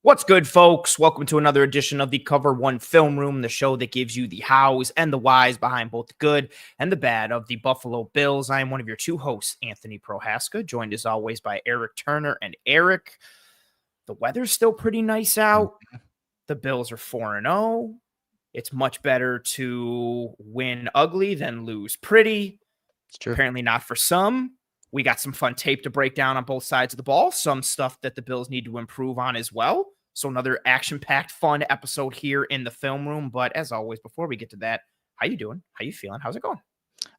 What's good, folks? Welcome to another edition of the Cover One Film Room, the show that gives you the hows and the whys behind both the good and the bad of the Buffalo Bills. I am one of your two hosts, Anthony Prohaska, joined as always by Eric Turner and Eric. The weather's still pretty nice out. The Bills are 4-0. It's much better to win ugly than lose pretty. It's true. Apparently not for some. We got some fun tape to break down on both sides of the ball. Some stuff that the Bills need to improve on as well. So another action-packed, fun episode here in the film room. But as always, before we get to that, how you doing? How you feeling? How's it going?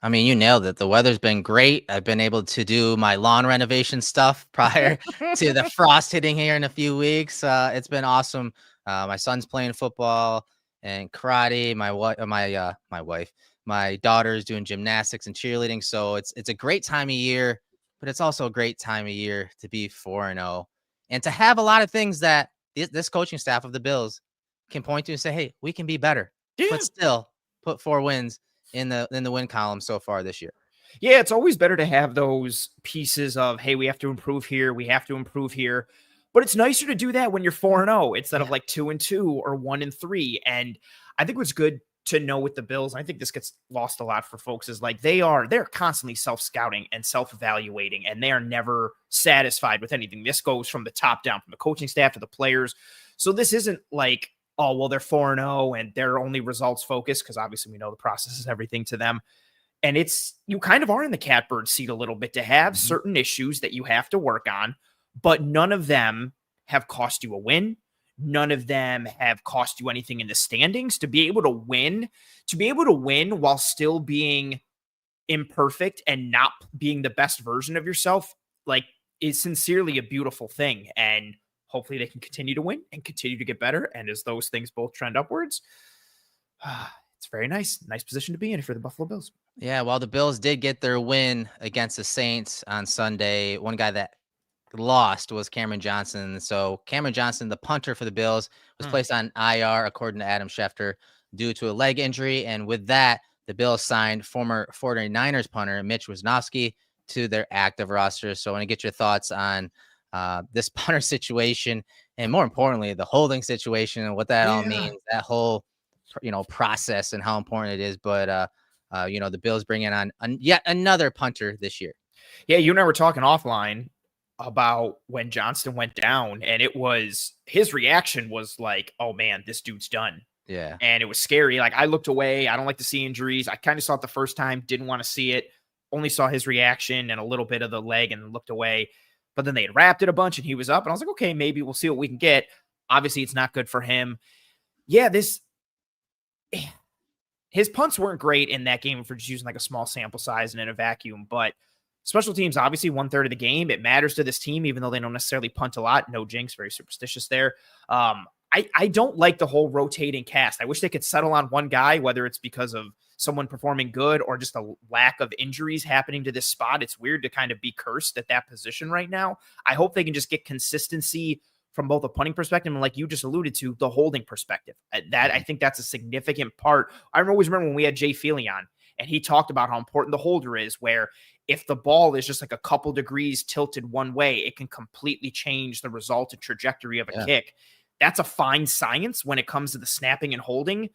I mean, you nailed it. The weather's been great. I've been able to do my lawn renovation stuff prior to the frost hitting here in a few weeks. It's been awesome. My son's playing football and karate. My daughter's doing gymnastics and cheerleading. So it's a great time of year, but it's also a great time of year to be 4-0 and to have a lot of things that this coaching staff of the Bills can point to and say, hey, we can be better, but still put 4 wins in the win column so far this year. Yeah, it's always better to have those pieces of, hey, we have to improve here. We have to improve here. But it's nicer to do that when you're 4-0 instead of like 2-2 or 1-3. And I think what's good to know with the Bills, I think this gets lost a lot for folks, is like they're constantly self-scouting and self-evaluating, and they are never satisfied with anything. This goes from the top down, from the coaching staff to the players. So this isn't like, oh, well, they're 4-0 and they're only results focused, because obviously we know the process is everything to them. And you kind of are in the catbird seat a little bit to have certain issues that you have to work on, but none of them have cost you a win. None of them have cost you anything in the standings. To be able to win while still being imperfect and not being the best version of yourself, like, is sincerely a beautiful thing. And hopefully they can continue to win and continue to get better. And as those things both trend upwards, it's very nice. Nice position to be in for the Buffalo Bills. Yeah, while the Bills did get their win against the Saints on Sunday, one guy that lost was Cameron Johnson. So Cameron Johnson, the punter for the Bills, was placed on IR, according to Adam Schefter, due to a leg injury. And with that, the Bills signed former 49ers punter Mitch Wishnowsky to their active roster. So I want to get your thoughts on this punter situation, and more importantly, the holding situation and what that all means, that whole process and how important it is. But the Bills bringing on yet another punter this year. Yeah, you and I were talking offline about when Johnston went down, and his reaction was like, oh man, this dude's done. Yeah. And it was scary. Like, I looked away. I don't like to see injuries. I kind of saw it the first time, didn't want to see it. Only saw his reaction and a little bit of the leg and looked away. But then they had wrapped it a bunch and he was up. And I was like, okay, maybe we'll see what we can get. Obviously, it's not good for him. Yeah, his punts weren't great in that game for just using like a small sample size and in a vacuum. But special teams, obviously 1/3 of the game. It matters to this team, even though they don't necessarily punt a lot. No jinx, very superstitious there. I don't like the whole rotating cast. I wish they could settle on one guy, whether it's because of someone performing good or just a lack of injuries happening to this spot. It's weird to kind of be cursed at that position right now. I hope they can just get consistency from both a punting perspective and, like you just alluded to, the holding perspective. I think that's a significant part. I always remember when we had Jay Feely on, and he talked about how important the holder is, where if the ball is just like a couple degrees tilted one way, it can completely change the result and trajectory of a kick. That's a fine science when it comes to the snapping and holding.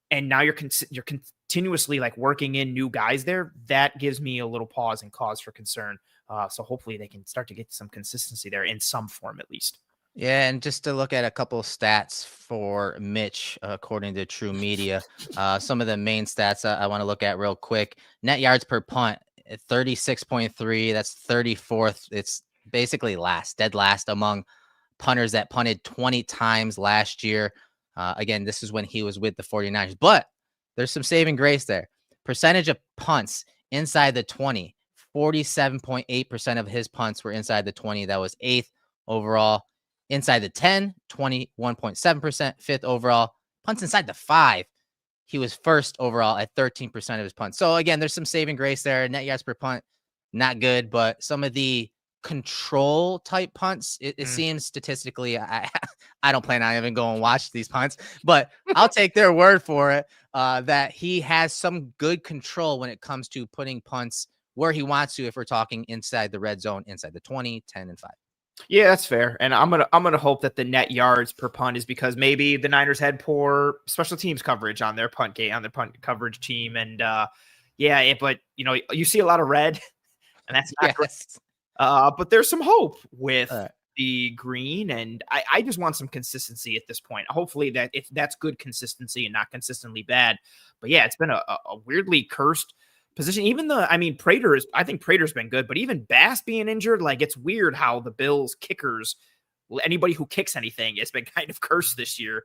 And now you're continuously like working in new guys there. That gives me a little pause and cause for concern. So hopefully they can start to get some consistency there in some form, at least. Yeah, and just to look at a couple of stats for Mitch, according to True Media, some of the main stats I want to look at real quick. Net yards per punt, 36.3. That's 34th. It's basically dead last among punters that punted 20 times last year. Again, this is when he was with the 49ers. But there's some saving grace there. Percentage of punts inside the 20, 47.8% of his punts were inside the 20. That was 8th overall. Inside the 10, 21.7%, 5th overall. Punts inside the 5, he was 1st overall at 13% of his punts. So again, there's some saving grace there. Net yards per punt, not good, but some of the control type punts, it seems statistically, I don't plan on even going and watch these punts, but I'll take their word for it, that he has some good control when it comes to putting punts where he wants to, if we're talking inside the red zone, inside the 20, 10, and 5. Yeah, that's fair. And I'm gonna hope that the net yards per punt is because maybe the Niners had poor special teams coverage on their punt game, on their punt coverage team. And but you see a lot of red, and that's not great. Yes. But there's some hope with All right. the green, and I just want some consistency at this point. Hopefully that's good consistency and not consistently bad. But yeah, it's been a weirdly cursed position. Even I think Prater's been good, but even Bass being injured, like it's weird how the Bills kickers, anybody who kicks anything, it's been kind of cursed this year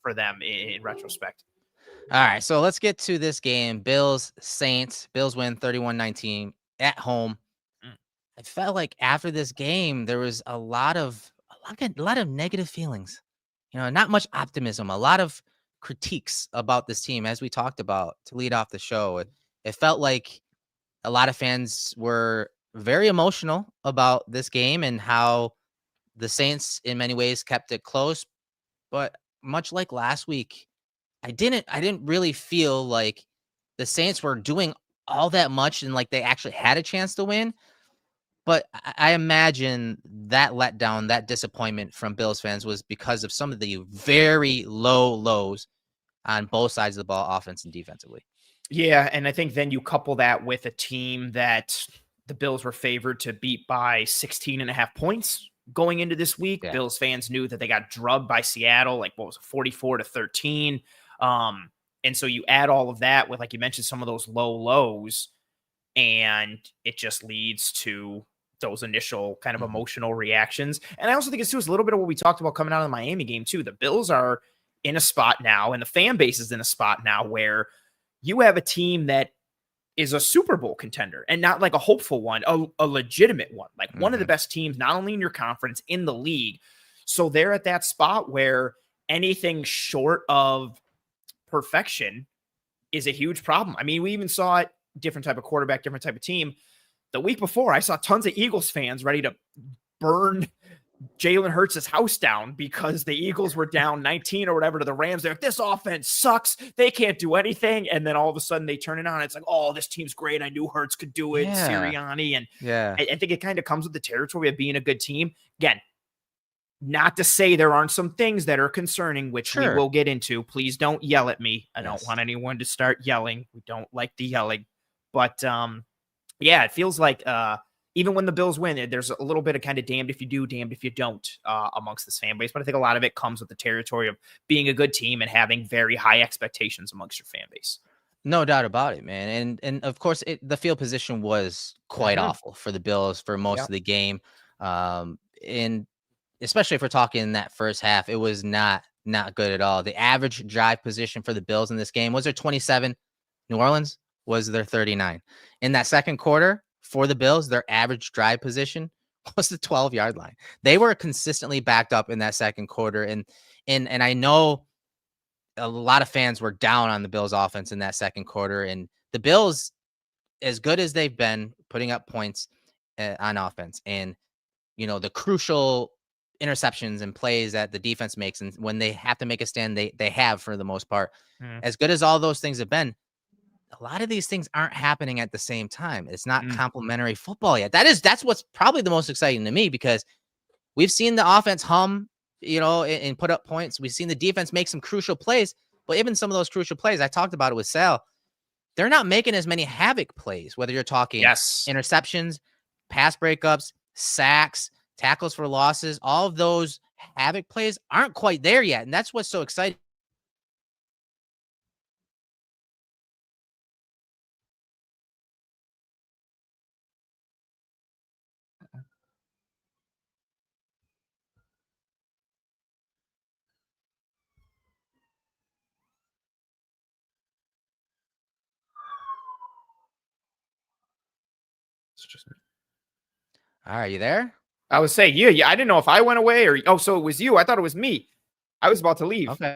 for them in retrospect. All right, so let's get to this game. Bills Saints. Bills win 31-19 at home. I felt like after this game, there was a lot of negative feelings. Not much optimism, a lot of critiques about this team, as we talked about to lead off the show. It felt like a lot of fans were very emotional about this game and how the Saints, in many ways, kept it close. But much like last week, I didn't really feel like the Saints were doing all that much and like they actually had a chance to win. But I imagine that letdown, that disappointment from Bills fans was because of some of the very low lows on both sides of the ball, offense and defensively. Yeah, and I think then you couple that with a team that the Bills were favored to beat by 16 and a half points going into this week. Yeah. Bills fans knew that they got drubbed by Seattle, like what was it, 44-13. And so you add all of that with, like you mentioned, some of those low lows, and it just leads to those initial kind of emotional reactions. And I also think it's a little bit of what we talked about coming out of the Miami game too. The Bills are in a spot now, and the fan base is in a spot now where you have a team that is a Super Bowl contender, and not like a hopeful one, a legitimate one, like one of the best teams, not only in your conference, in the league. So they're at that spot where anything short of perfection is a huge problem. I mean, we even saw it, different type of quarterback, different type of team. The week before, I saw tons of Eagles fans ready to burn Jalen Hurts' house down because the Eagles were down 19 or whatever to the Rams. They're like, this offense sucks. They can't do anything. And then all of a sudden they turn it on. It's like, oh, this team's great. I knew Hurts could do it. Yeah. Sirianni. And I think it kind of comes with the territory of being a good team. Again, not to say there aren't some things that are concerning, which we will get into. Please don't yell at me. I don't want anyone to start yelling. We don't like the yelling. But it feels like even when the Bills win, there's a little bit of kind of damned if you do, damned if you don't amongst this fan base. But I think a lot of it comes with the territory of being a good team and having very high expectations amongst your fan base. No doubt about it, man. And of course, the field position was quite awful for the Bills for most of the game. And especially if we're talking that first half, it was not good at all. The average drive position for the Bills in this game was their 27. New Orleans was their 39. In that second quarter for the Bills, their average drive position was the 12-yard line. They were consistently backed up in that second quarter. And I know a lot of fans were down on the Bills offense in that second quarter. And the Bills, as good as they've been putting up points on offense, and the crucial interceptions and plays that the defense makes, and when they have to make a stand, they have for the most part. As good as all those things have been, a lot of these things aren't happening at the same time. It's not complimentary football yet. That's what's probably the most exciting to me, because we've seen the offense hum, and put up points. We've seen the defense make some crucial plays, but even some of those crucial plays, I talked about it with Sal, they're not making as many havoc plays, whether you're talking interceptions, pass breakups, sacks, tackles for losses. All of those havoc plays aren't quite there yet. And that's what's so exciting. All right, you there? I was saying, yeah. I didn't know if I went away or so it was you. I thought it was me. I was about to leave. Okay.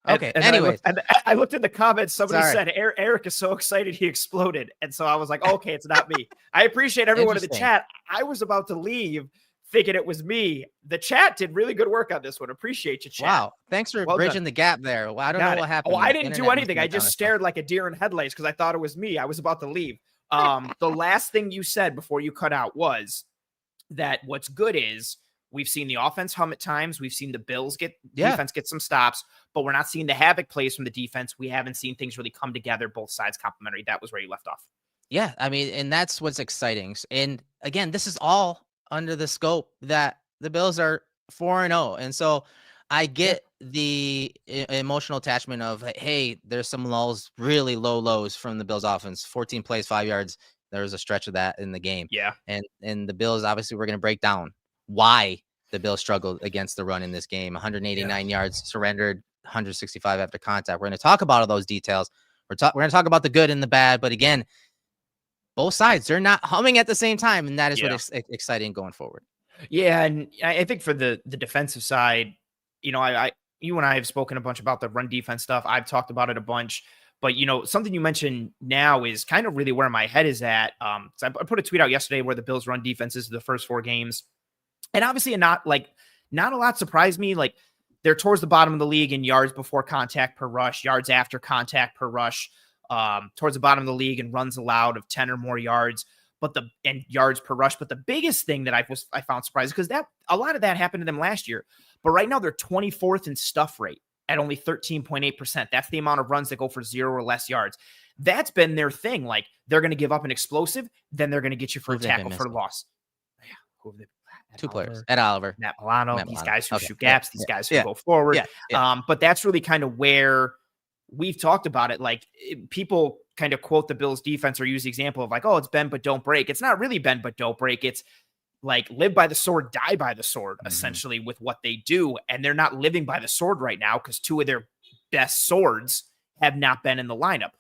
And anyways, I looked in the comments. Somebody said Erik is so excited he exploded, and so I was like, okay, it's not me. I appreciate everyone in the chat. I was about to leave, thinking it was me. The chat did really good work on this one. Appreciate you, chat. Wow, thanks for bridging the gap there. Well, I don't know what happened. Oh, I didn't do anything. I just stared like a deer in headlights because I thought it was me. I was about to leave. The last thing you said before you cut out was that what's good is we've seen the offense hum at times. We've seen the Bills Yeah. defense get some stops, but we're not seeing the havoc plays from the defense. We haven't seen things really come together, both sides complementary. That was where you left off. Yeah, I mean, and that's what's exciting. And again, this is all under the scope that the Bills are 4-0. And so I get the emotional attachment of, hey, there's some lulls, really low lows from the Bills offense. 14 plays, 5 yards. There was a stretch of that in the game. Yeah. And the Bills, obviously, we're going to break down why the Bills struggled against the run in this game. 189 yards surrendered, 165 after contact. We're going to talk about all those details. We're going to talk about the good and the bad. But again, both sides, they're not humming at the same time, and that is what is exciting going forward. Yeah, and I think for the defensive side, you know, you and I have spoken a bunch about the run defense stuff. I've talked about it a bunch, but you know, something you mentioned now is kind of really where my head is at. So I put a tweet out yesterday where the Bills' run defense is the first 4 games, and obviously not a lot surprised me. Like they're towards the bottom of the league in yards before contact per rush, yards after contact per rush. Towards the bottom of the league and runs allowed of 10 or more yards, and yards per rush. But the biggest thing that I found surprising, because a lot of that happened to them last year, but right now they're 24th in stuff rate at only 13.8%. That's the amount of runs that go for 0 or less yards. That's been their thing. Like they're going to give up an explosive, then they're going to get you for a tackle for loss. Yeah. Who have they? 2 players. Ed Oliver. Matt Milano. These guys who shoot gaps. These guys who go forward. But that's really kind of where we've talked about it. Like people kind of quote the Bills defense or use the example of like, oh, it's bend, but don't break. It's not really bend, but don't break. It's like live by the sword, die by the sword, essentially with what they do. And they're not living by the sword right now because 2 of their best swords have not been in the lineup.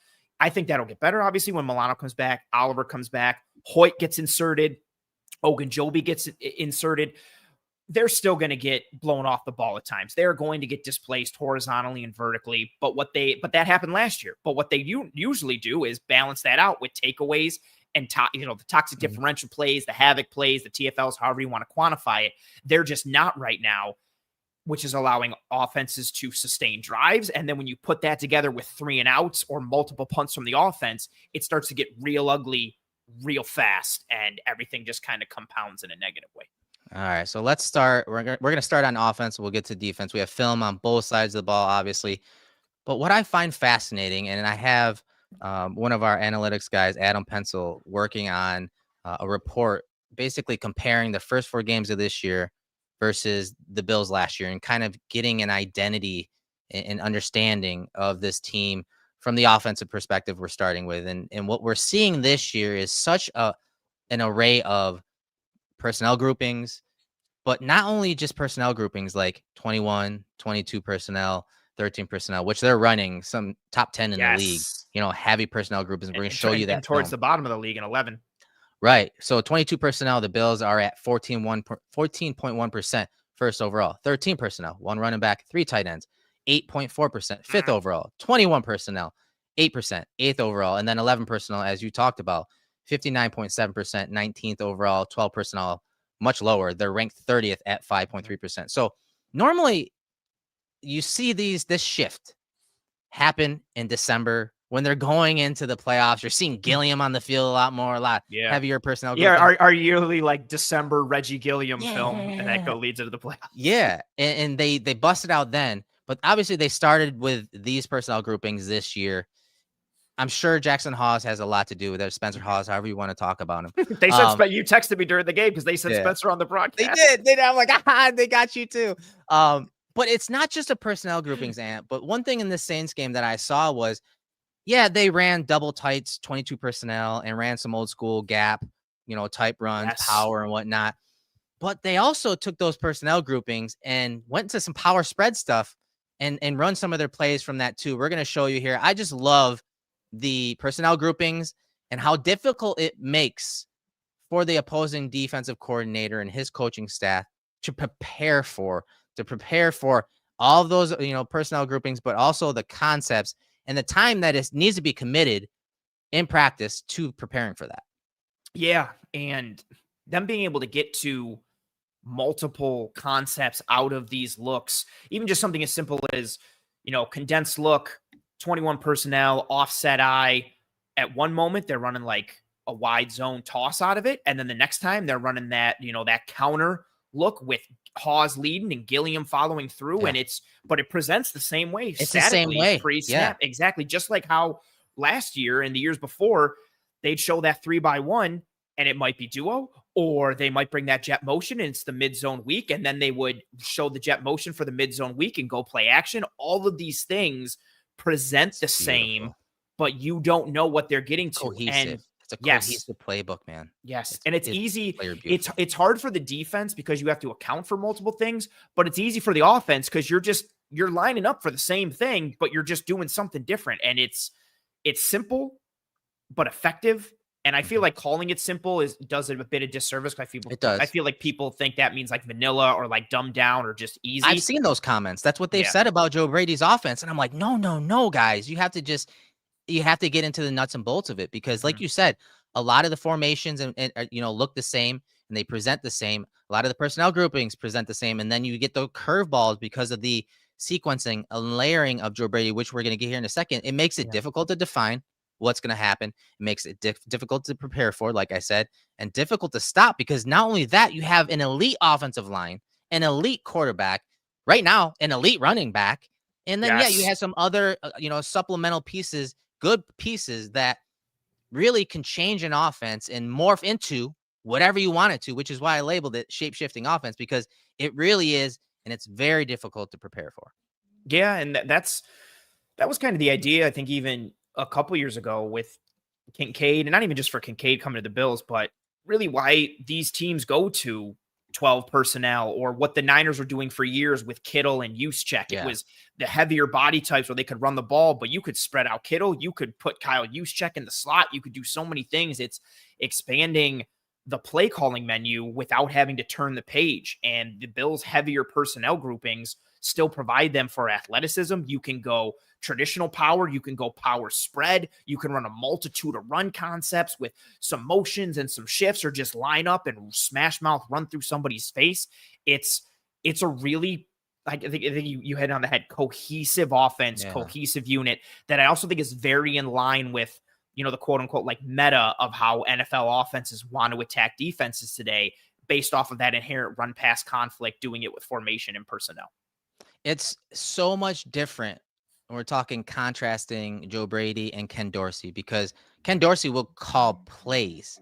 I think that'll get better. Obviously, when Milano comes back, Oliver comes back, Hoyt gets inserted, Ogunjobi gets inserted. They're still going to get blown off the ball at times. They're going to get displaced horizontally and vertically, but that happened last year. But what they usually do is balance that out with takeaways and the toxic differential plays, the havoc plays, the TFLs, however you want to quantify it. They're just not right now, which is allowing offenses to sustain drives. And then when you put that together with 3 and outs or multiple punts from the offense, it starts to get real ugly, real fast, and everything just kind of compounds in a negative way. All right, so let's start. We're gonna start on offense. We'll get to defense. We have film on both sides of the ball, obviously. But what I find fascinating, and I have one of our analytics guys, Adam Pencil, working on a report basically comparing the first 4 games of this year versus the Bills last year and kind of getting an identity and understanding of this team from the offensive perspective we're starting with. And what we're seeing this year is such an array of personnel groupings, but not only just personnel groupings like 21, 22 personnel, 13 personnel, which they're running some top 10 in the league, heavy personnel groupings. We're going to show you that towards the bottom of the league in 11. Right. So 22 personnel, the Bills are at 14.1% first overall, 13 personnel, 1 running back, 3 tight ends, 8.4%, 5th overall, 21 personnel, 8%, 8th overall, and then 11 personnel, as you talked about, 59.7%, 19th overall, 12 personnel, much lower. They're ranked 30th at 5.3%. So normally you see this shift happen in December when they're going into the playoffs. You're seeing Gilliam on the field a lot heavier personnel. Yeah, our yearly like December Reggie Gilliam film, and that leads into the playoffs. Yeah, and they busted out then, but obviously they started with these personnel groupings this year. I'm sure Jackson Hawes has a lot to do with it. Spencer Hawes, however you want to talk about him. They said, you texted me during the game because they said Spencer on the broadcast. They did. I'm like, they got you too. But it's not just a personnel groupings, Ant. But one thing in this Saints game that I saw was, they ran double tights, 22 personnel, and ran some old school gap, type runs, power and whatnot. But they also took those personnel groupings and went to some power spread stuff and run some of their plays from that too. We're going to show you here. I just love the personnel groupings and how difficult it makes for the opposing defensive coordinator and his coaching staff to prepare for all of those, personnel groupings, but also the concepts and the time that needs to be committed in practice to preparing for that. Yeah. And them being able to get to multiple concepts out of these looks, even just something as simple as, condensed look, 21 personnel, offset eye. At one moment, they're running like a wide zone toss out of it. And then the next time they're running that, that counter look with Hawes leading and Gilliam following through. Yeah. And but it presents the same way. It's the same way. Pre-snap. Yeah. Exactly. Just like how last year and the years before, they'd show that 3-by-1 and it might be duo, or they might bring that jet motion and it's the mid-zone week. And then they would show the jet motion for the mid-zone week and go play action. All of these things present the same, but you don't know what they're getting to. Cohesive. And it's a cohesive playbook, man. Yes. And it's easy. It's hard for the defense because you have to account for multiple things, but it's easy for the offense because you're lining up for the same thing, but you're just doing something different. And it's simple, but effective. And I feel like calling it simple does it a bit of disservice. It does. I feel like people think that means like vanilla or like dumbed down or just easy. I've seen those comments. That's what they've said about Joe Brady's offense. And I'm like, no, guys, you have to get into the nuts and bolts of it because like you said, a lot of the formations and look the same and they present the same. A lot of the personnel groupings present the same. And then you get the curveballs because of the sequencing and layering of Joe Brady, which we're going to get here in a second. It makes it difficult to define what's going to happen. It makes it difficult to prepare for, like I said, and difficult to stop because not only that, you have an elite offensive line, an elite quarterback, right now, an elite running back. And then, you have some other, supplemental pieces, good pieces that really can change an offense and morph into whatever you want it to, which is why I labeled it shape-shifting offense because it really is, and it's very difficult to prepare for. Yeah, and that was kind of the idea, I think, even a couple years ago with Kincaid, and not even just for Kincaid coming to the Bills, but really why these teams go to 12 personnel or what the Niners were doing for years with Kittle and Juszczyk. Yeah. It was the heavier body types where they could run the ball, but you could spread out Kittle. You could put Kyle Juszczyk in the slot. You could do so many things. It's expanding the play calling menu without having to turn the page. And the Bills' heavier personnel groupings still provide them for athleticism. You can go traditional power. You can go power spread. You can run a multitude of run concepts with some motions and some shifts, or just line up and smash mouth run through somebody's face. It's a really, I think you hit on the head, cohesive offense, cohesive unit that I also think is very in line with, the quote unquote like meta of how NFL offenses want to attack defenses today based off of that inherent run pass conflict, doing it with formation and personnel. It's so much different. We're talking contrasting Joe Brady and Ken Dorsey, because Ken Dorsey will call plays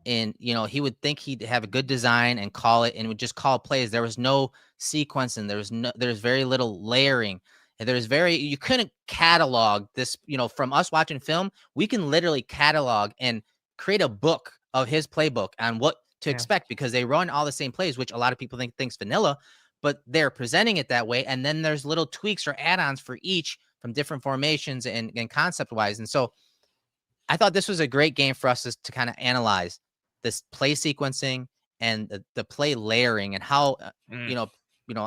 and, he would think he'd have a good design and call it and would just call plays. There was no sequence and there's very little layering. And you couldn't catalog this, from us watching film, we can literally catalog and create a book of his playbook on what to expect because they run all the same plays, which a lot of people think's vanilla, but they're presenting it that way. And then there's little tweaks or add-ons for each from different formations and concept-wise. And so I thought this was a great game for us to kind of analyze this play sequencing and the play layering and how,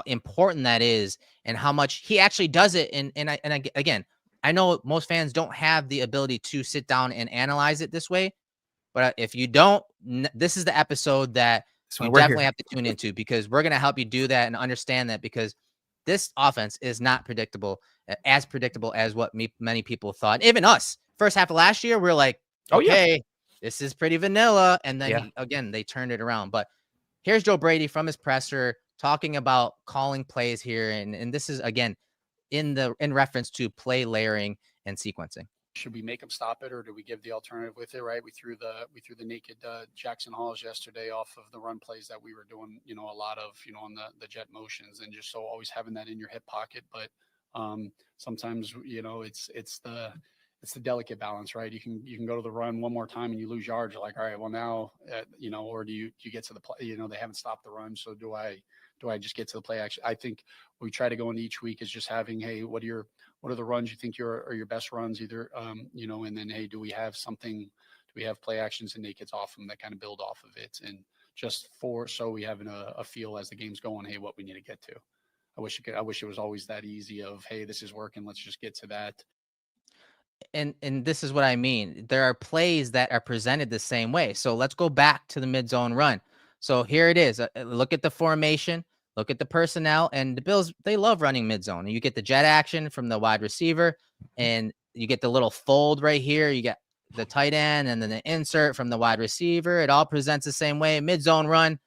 important that is and how much he actually does it. And again, I know most fans don't have the ability to sit down and analyze it this way, but if you don't, this is the episode that you definitely have to tune into, because we're going to help you do that and understand that, because this offense is not predictable as what many people thought. Even us, first half of last year, we're like, okay, this is pretty vanilla. And then again, they turned it around. But here's Joe Brady from his presser talking about calling plays here. And this is, again, in reference to play layering and sequencing. Should we make them stop it, or do we give the alternative with it? Right, we threw the naked Jackson Halls yesterday off of the run plays that we were doing, a lot of, on the jet motions, and just so always having that in your hip pocket. But sometimes, it's the delicate balance, right? You can go to the run one more time and you lose yards. You're like, all right, well now, or do you get to the play? They haven't stopped the run, so do I just get to the play action? I think we try to go into each week is just having, hey, what are the runs you think are your best runs, either, and then, hey, do we have play actions and nakeds off them that kind of build off of it? And just so we have a feel as the game's going, hey, what we need to get to. I wish it was always that easy of, hey, this is working, let's just get to that. And this is what I mean. There are plays that are presented the same way. So let's go back to the mid-zone run. So here it is. Look at the formation. Look at the personnel. And the Bills, they love running mid-zone. And you get the jet action from the wide receiver. And you get the little fold right here. You get the tight end and then the insert from the wide receiver. It all presents the same way. Mid-zone run.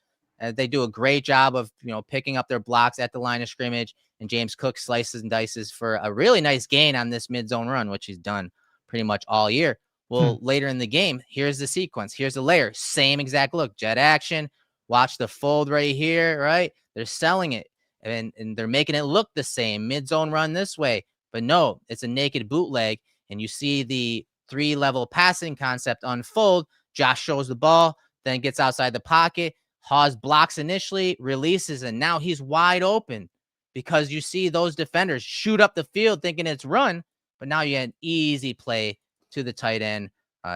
They do a great job of, picking up their blocks at the line of scrimmage. And James Cook slices and dices for a really nice gain on this mid-zone run, which he's done pretty much all year. Well, later in the game, here's the sequence. Here's the layer. Same exact look. Jet action. Watch the fold right here, right? They're selling it. And they're making it look the same. Mid-zone run this way. But no, it's a naked bootleg. And you see the 3-level passing concept unfold. Josh shows the ball, then gets outside the pocket. Hawes blocks initially, releases, and now he's wide open because you see those defenders shoot up the field thinking it's run, but now you had an easy play to the tight end,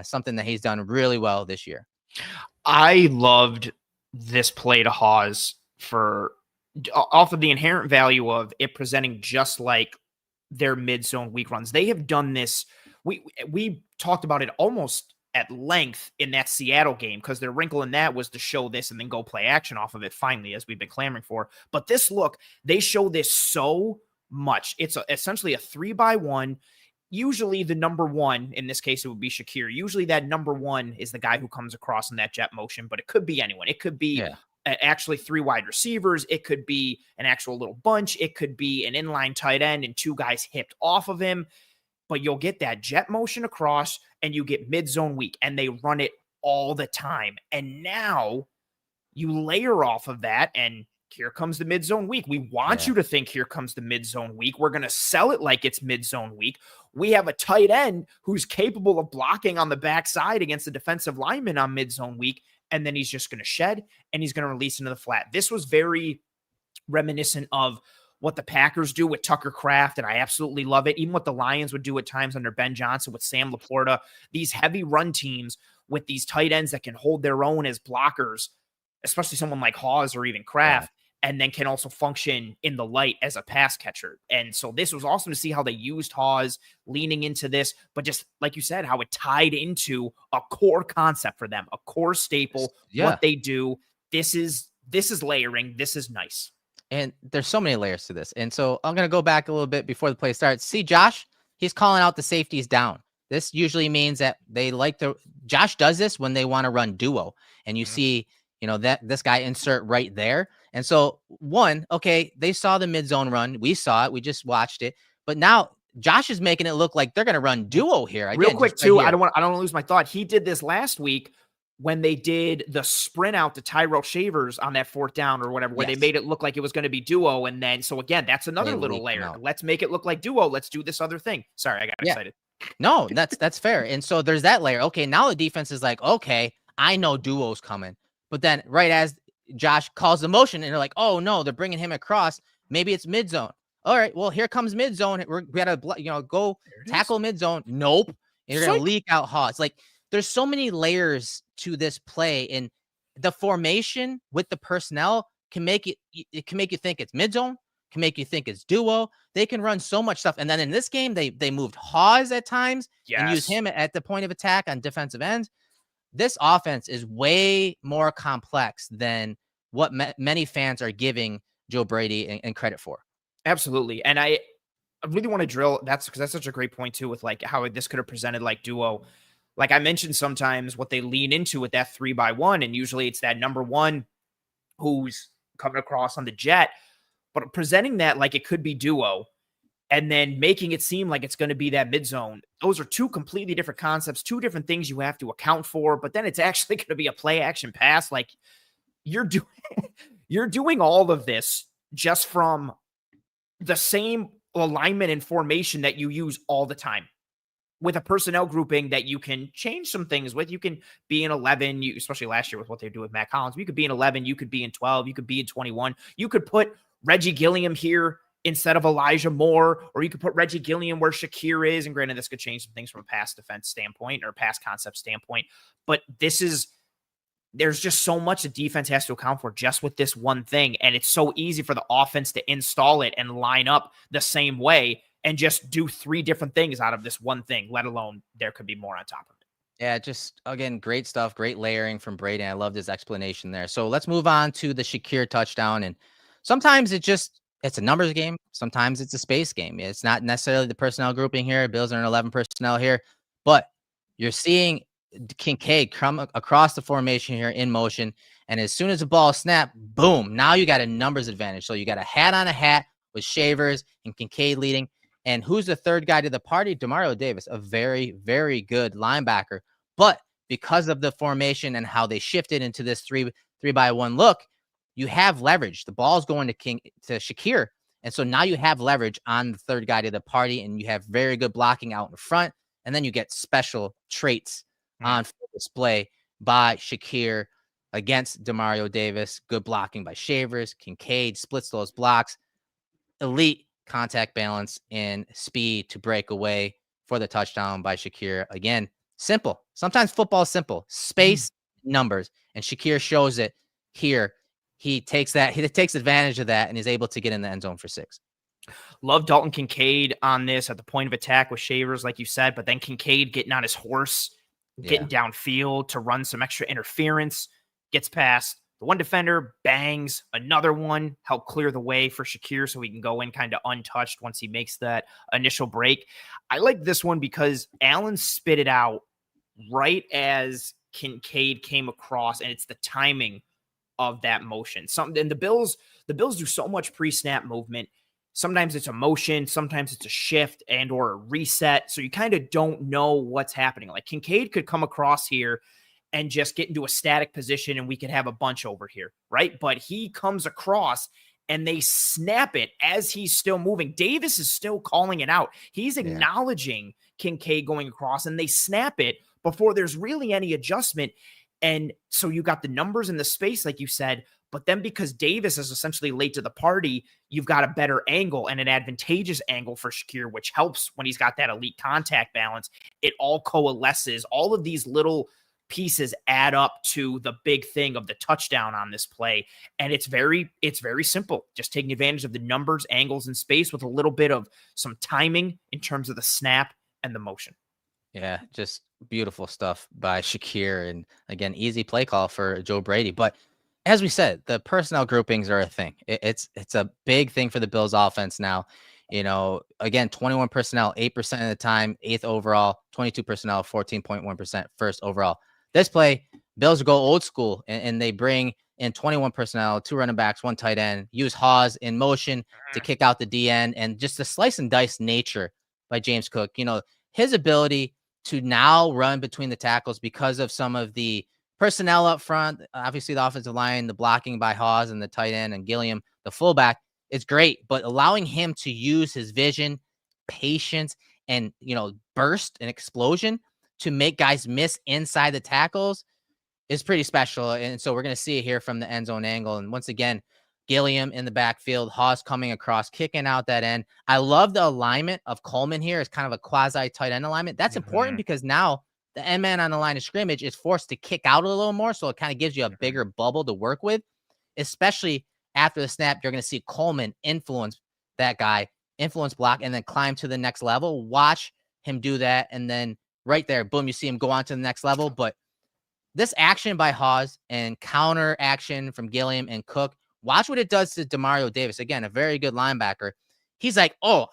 something that he's done really well this year. I loved this play to Hawes off of the inherent value of it presenting just like their mid-zone weak runs. They have done this. We talked about it almost at length in that Seattle game because their wrinkle in that was to show this and then go play action off of it finally, as we've been clamoring for. But this look, they show this so much. It's essentially a 3-by-1. Usually the number one, in this case, it would be Shakir. Usually that number one is the guy who comes across in that jet motion, but it could be anyone. It could be actually 3 wide receivers. It could be an actual little bunch. It could be an inline tight end and 2 guys hipped off of him. But you'll get that jet motion across and you get mid-zone weak, and they run it all the time. And now you layer off of that, and here comes the mid-zone week. We want you to think here comes the mid-zone week. We're going to sell it like it's mid-zone week. We have a tight end who's capable of blocking on the backside against the defensive lineman on mid-zone week, and then he's just going to shed, and he's going to release into the flat. This was very reminiscent of what the Packers do with Tucker Kraft, and I absolutely love it. Even what the Lions would do at times under Ben Johnson with Sam Laporta. These heavy run teams with these tight ends that can hold their own as blockers, especially someone like Hawes or even Kraft, and then can also function in the light as a pass catcher. And so this was awesome to see how they used Hawes leaning into this, but just like you said, how it tied into a core concept for them, a core staple, what they do. This is layering. This is nice. And there's so many layers to this. And so I'm going to go back a little bit before the play starts. See, Josh, he's calling out the safeties down. This usually means that they like to, Josh does this when they want to run duo. And you see, that this guy insert right there. And so they saw the mid-zone run. We saw it. We just watched it. But now Josh is making it look like they're going to run duo here. Again, real quick too, I don't want to lose my thought. He did this last week when they did the sprint out to Tyrell Shavers on that 4th down or whatever, where they made it look like it was going to be duo. And then, so again, that's another little layer. Let's make it look like duo. Let's do this other thing. Sorry, I got excited. No, that's fair. And so there's that layer. Okay, now the defense is like, okay, I know duo's coming. But then right as Josh calls the motion and they're like, oh no, they're bringing him across. Maybe it's mid zone. All right, well, here comes mid zone. We got to, go tackle mid zone. Nope. And you're going to leak out Hawes. Like, there's so many layers to this play, and the formation with the personnel can make you think it's mid zone, can make you think it's duo. They can run so much stuff. And then in this game, they moved Hawes at times and used him at the point of attack on defensive ends. This offense is way more complex than what many fans are giving Joe Brady and credit for. Absolutely. And I really want to drill. That's because that's such a great point too, with like how this could have presented like duo. Like I mentioned, sometimes what they lean into with that 3-by-1, and usually it's that number one who's coming across on the jet, but presenting that like it could be duo and then making it seem like it's going to be that mid zone. Those are 2 completely different concepts, 2 different things you have to account for, but then it's actually going to be a play action pass. Like you're doing all of this just from the same alignment and formation that you use all the time, with a personnel grouping that you can change some things with. You can be in 11, especially last year with what they do with Matt Collins. You could be in 11, you could be in 12, you could be in 21. You could put Reggie Gilliam here instead of Elijah Moore, or you could put Reggie Gilliam where Shakir is. And granted, this could change some things from a pass defense standpoint or pass concept standpoint. But there's just so much the defense has to account for just with this one thing. And it's so easy for the offense to install it and line up the same way and just do 3 different things out of this one thing, let alone there could be more on top of it. Yeah, just, again, great stuff, great layering from Brady. I love his explanation there. So let's move on to the Shakir touchdown. And sometimes it's a numbers game. Sometimes it's a space game. It's not necessarily the personnel grouping here. Bills are in 11 personnel here. But You're seeing Kincaid come across the formation here in motion. And as soon as the ball is snapped, boom, now you got a numbers advantage. So you got a hat on a hat with Shavers and Kincaid leading. And who's the third guy to the party? Demario Davis, a very, very good linebacker. But because of the formation and how they shifted into this 3-by-1 look, you have leverage. The ball's going to Shakir. And so now you have leverage on the third guy to the party, and you have very good blocking out in front. And then you get special traits on full display by Shakir against Demario Davis. Good blocking by Shavers. Kincaid splits those blocks. Elite contact balance and speed to break away for the touchdown by Shakir. Again, simple. Sometimes football is simple. Space, numbers. And Shakir shows it here. He takes advantage of that and is able to get in the end zone for 6. Love Dalton Kincaid on this at the point of attack with Shavers, like you said, but then Kincaid getting on his horse, getting downfield to run some extra interference, gets past the one defender, bangs another one, help clear the way for Shakir so he can go in kind of untouched once he makes that initial break. I like this one because Allen spit it out right as Kincaid came across, and it's the timing of that motion. And the Bills do so much pre-snap movement. Sometimes it's a motion, sometimes it's a shift and or a reset. So you kind of don't know what's happening. Like Kincaid could come across here and just get into a static position and we could have a bunch over here, right? But he comes across and they snap it as he's still moving. Davis is still calling it out. He's acknowledging Kincaid going across, and they snap it before there's really any adjustment. And so you got the numbers and the space, like you said, but then because Davis is essentially late to the party, you've got a better angle and an advantageous angle for Shakir, which helps when he's got that elite contact balance. It all coalesces. All of these little pieces add up to the big thing of the touchdown on this play. And it's very simple. Just taking advantage of the numbers, angles, and space with a little bit of some timing in terms of the snap and the motion. Yeah, just beautiful stuff by Shakir. And again, easy play call for Joe Brady. But as we said, the personnel groupings are a thing. It's a big thing for the Bills offense now. You know, again, 21 personnel, 8% of the time, 8th overall, 22 personnel, 14.1% first overall. This play, Bills go old school and they bring in 21 personnel, 2 running backs, 1 tight end, use Hawes in motion to kick out the DN, and just the slice and dice nature by James Cook. You know, his ability to now run between the tackles because of some of the personnel up front, obviously the offensive line, the blocking by Hawes and the tight end and Gilliam, the fullback, it's great. But allowing him to use his vision, patience, and, you know, burst and explosion to make guys miss inside the tackles is pretty special. And so we're going to see it here from the end zone angle. And once again, Gilliam in the backfield, Hawes coming across, kicking out that end. I love the alignment of Coleman here as kind of a quasi tight end alignment. That's important because now the end man on the line of scrimmage is forced to kick out a little more. So it kind of gives you a bigger bubble to work with, especially after the snap. You're going to see Coleman influence that guy, influence block, and then climb to the next level. Watch him do that. And then right there, boom, you see him go on to the next level. But this action by Hawes and counter action from Gilliam and Cook, watch what it does to Demario Davis. Again, a very good linebacker. He's like, oh,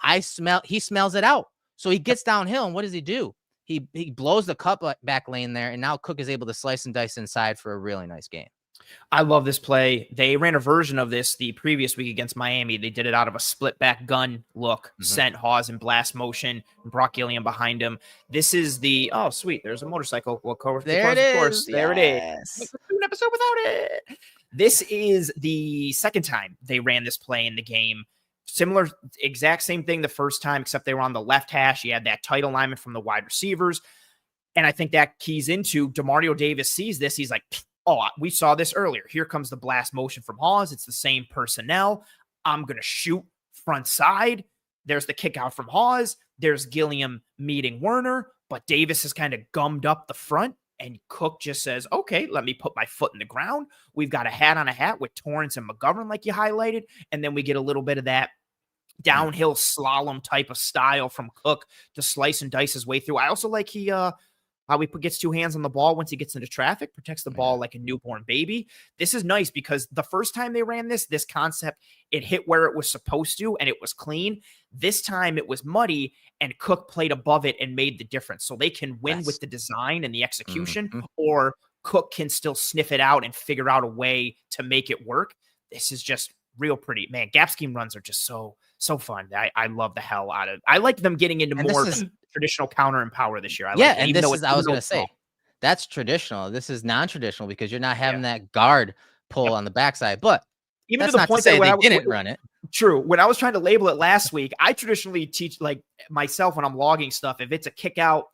he smells it out. So he gets downhill, and what does he do? He blows the cutback lane there, and now Cook is able to slice and dice inside for a really nice game. I love this play. They ran a version of this the previous week against Miami. They did it out of a split back gun look, sent Hawes in blast motion, and brought Gilliam behind him. This is the, oh, sweet. There's a motorcycle. We'll cover there it is. Of course. There it is. Let's do an episode without it. This is the second time they ran this play in the game. Similar, exact same thing the first time, except they were on the left hash. You had that tight alignment from the wide receivers. And I think that keys into Demario Davis sees this. He's like, oh, we saw this earlier. Here comes the blast motion from Hawes. It's the same personnel. I'm going to shoot front side. There's the kick out from Hawes. There's Gilliam meeting Werner, but Davis has kind of gummed up the front. And Cook just says, okay, let me put my foot in the ground. We've got a hat on a hat with Torrance and McGovern, like you highlighted. And then we get a little bit of that downhill slalom type of style from Cook to slice and dice his way through. I also like he how he gets two hands on the ball once he gets into traffic, protects the ball like a newborn baby. This is nice because the first time they ran this concept, it hit where it was supposed to and it was clean. This time it was muddy and Cook played above it and made the difference. So they can win with the design and the execution, or Cook can still sniff it out and figure out a way to make it work. This is just real pretty. Man, gap scheme runs are just so fun. I love the hell out of. I like them getting into more traditional counter and power this year. I was going to say that's traditional. This is non-traditional because you're not having that guard pull on the backside. But even to the point that they didn't run it. True. When I was trying to label it last week, I traditionally teach like myself when I'm logging stuff. If it's a kick out,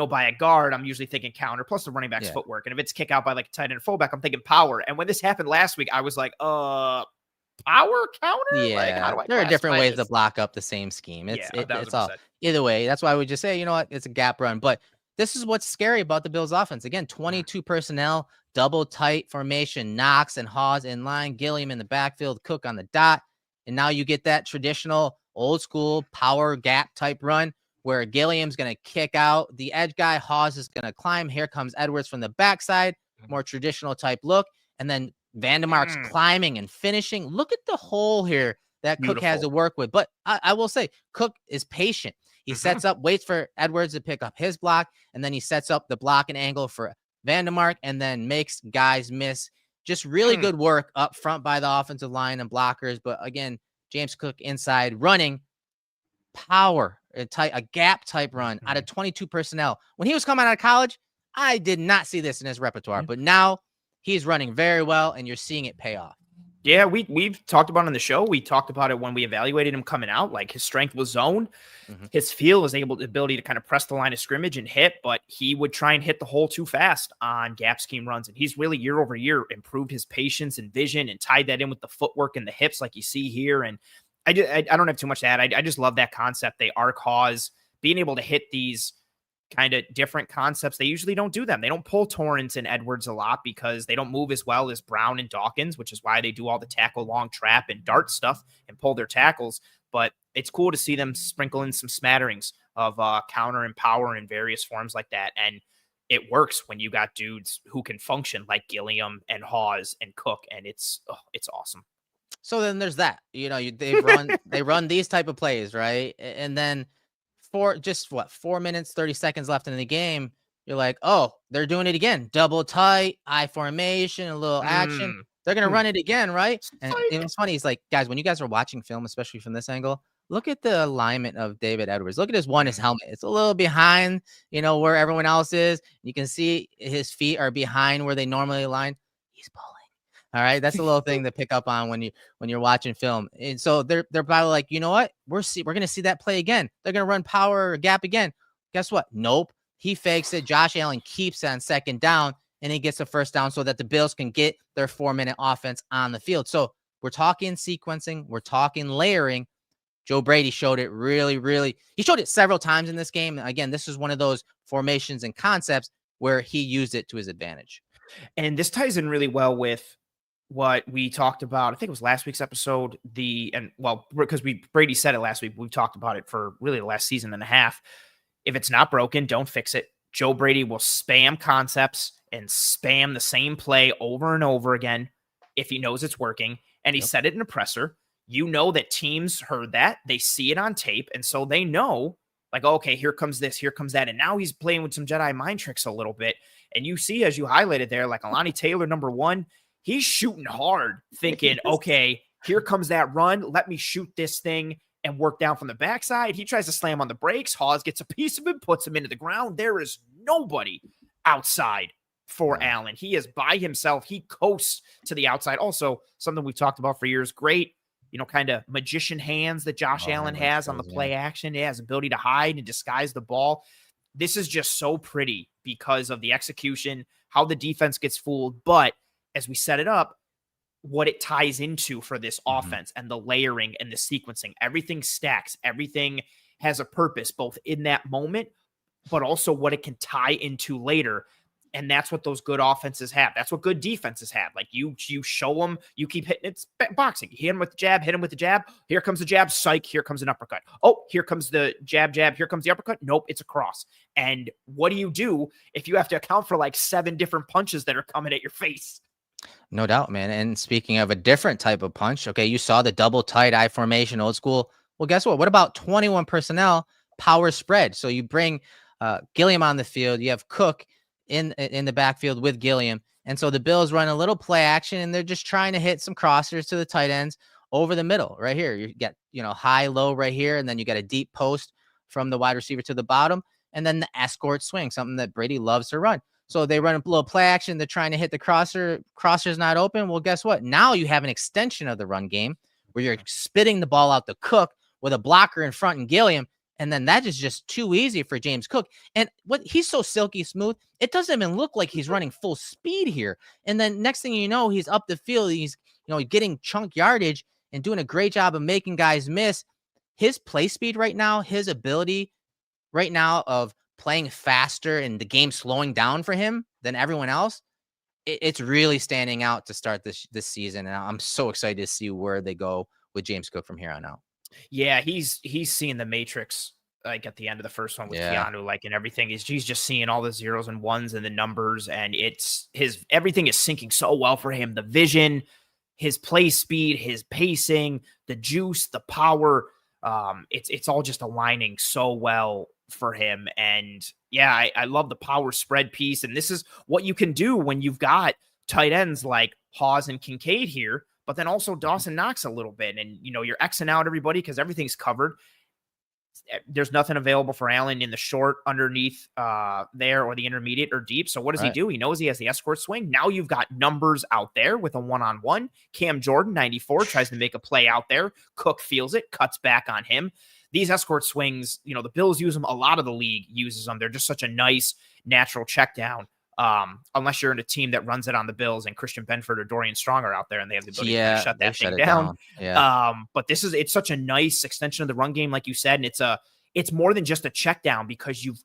by a guard, I'm usually thinking counter plus the running back's footwork. And if it's kick out by like a tight end or fullback, I'm thinking power. And when this happened last week, I was like, power counter? Yeah, like, there are different ways to block up the same scheme. It's all either way. That's why we just say, you know what, it's a gap run. But this is what's scary about the Bills offense. Again, 22 personnel, double tight formation, Knox and Hawes in line, Gilliam in the backfield, Cook on the dot. And now you get that traditional old school power gap type run where Gilliam's going to kick out the edge guy. Hawes is going to climb. Here comes Edwards from the backside, more traditional type look. And then Vandemark's climbing and finishing. Look at the hole here that Cook has to work with. But I will say, Cook is patient. He sets up, waits for Edwards to pick up his block, and then he sets up the block and angle for Vandemark and then makes guys miss. Just really good work up front by the offensive line and blockers. But again, James Cook inside running power, a gap type run out of 22 personnel. When he was coming out of college, I did not see this in his repertoire, but now he's running very well, and you're seeing it pay off. Yeah, we've talked about it on the show. We talked about it when we evaluated him coming out. Like his strength was zone. His feel is ability to kind of press the line of scrimmage and hit, but he would try and hit the hole too fast on gap scheme runs. And he's really year over year improved his patience and vision and tied that in with the footwork and the hips like you see here. And I don't have too much to add. I just love that concept. They are being able to hit these kind of different concepts. They usually don't do them. They don't pull Torrance and Edwards a lot because they don't move as well as Brown and Dawkins, which is why they do all the tackle, long trap, and dart stuff and pull their tackles. But it's cool to see them sprinkle in some smatterings of counter and power in various forms like that. And it works when you got dudes who can function like Gilliam and Hawes and Cook, and it's awesome. So then there's that. They run these type of plays, right? And then for just 4 minutes, 30 seconds left in the game, you're like, oh, they're doing it again. Double tight, I formation, a little action. They're going to run it again, right? And it's funny. It's like, guys, when you guys are watching film, especially from this angle, look at the alignment of David Edwards. Look at his helmet. It's a little behind, where everyone else is. You can see his feet are behind where they normally align. He's pulling. All right. That's a little thing to pick up on when you're watching film. And so they're probably like, you know what? We're going to see that play again. They're going to run power or gap again. Guess what? Nope. He fakes it. Josh Allen keeps it on second down, and he gets a first down so that the Bills can get their 4-minute offense on the field. So we're talking sequencing. We're talking layering. Joe Brady showed it he showed it several times in this game. Again, this is one of those formations and concepts where he used it to his advantage. And this ties in really well with what we talked about. I think it was last week's episode. Because Brady said it last week, we talked about it for really the last season and a half. If it's not broken, don't fix it. Joe Brady will spam concepts and spam the same play over and over again if he knows it's working. And he said it in a presser. That teams heard that. They see it on tape. And so they know, like, okay, here comes this, here comes that. And now he's playing with some Jedi mind tricks a little bit. And you see, as you highlighted there, like Alani Taylor, number 1, he's shooting hard, thinking, okay, here comes that run. Let me shoot this thing and work down from the backside. He tries to slam on the brakes. Hawes gets a piece of him, puts him into the ground. There is nobody outside for Allen. He is by himself. He coasts to the outside. Also, something we've talked about for years, great, kind of magician hands that Josh Allen has on the play action. He has ability to hide and disguise the ball. This is just so pretty because of the execution, how the defense gets fooled. But as we set it up, what it ties into for this offense and the layering and the sequencing, everything stacks, everything has a purpose, both in that moment, but also what it can tie into later. And that's what those good offenses have. That's what good defenses have. Like you show them, you keep hitting. It's boxing. You hit him with the jab, hit him with the jab. Here comes the jab. Psych. Here comes an uppercut. Oh, here comes the jab. Here comes the uppercut. Nope, it's a cross. And what do you do if you have to account for like 7 different punches that are coming at your face? No doubt, man. And speaking of a different type of punch, okay, you saw the double tight eye formation, old school. Well, guess what? What about 21 personnel power spread? So you bring Gilliam on the field. You have Cook in the backfield with Gilliam. And so the Bills run a little play action, and they're just trying to hit some crossers to the tight ends over the middle right here. You get, high, low right here. And then you got a deep post from the wide receiver to the bottom. And then the escort swing, something that Brady loves to run. So they run a little play action. They're trying to hit the crosser. Crosser's not open. Well, guess what? Now you have an extension of the run game where you're spitting the ball out to Cook with a blocker in front and Gilliam. And then that is just too easy for James Cook. And he's so silky smooth, it doesn't even look like he's running full speed here. And then next thing you know, he's up the field. He's, getting chunk yardage and doing a great job of making guys miss. His play speed right now, his ability right now of playing faster and the game slowing down for him than everyone else, it's really standing out to start this season. And I'm so excited to see where they go with James Cook from here on out. Yeah, he's seeing the matrix like at the end of the first one with Keanu, like, and everything. He's just seeing all the zeros and ones and the numbers, and everything is syncing so well for him. The vision, his play speed, his pacing, the juice, the power. It's all just aligning so well for him. And yeah, I love the power spread piece. And this is what you can do when you've got tight ends like Hawes and Kincaid here, but then also Dawson Knox a little bit. And, you're Xing out everybody because everything's covered. There's nothing available for Allen in the short underneath there or the intermediate or deep. So what does he do? He knows he has the escort swing. Now you've got numbers out there with a one-on-one. Cam Jordan, 94, tries to make a play out there. Cook feels it, cuts back on him. These escort swings, the Bills use them. A lot of the league uses them. They're just such a nice natural check down. Unless you're in a team that runs it on the Bills and Christian Benford or Dorian Strong are out there and they have the ability to shut that thing down. Yeah. But it's such a nice extension of the run game, like you said, and it's more than just a check down because you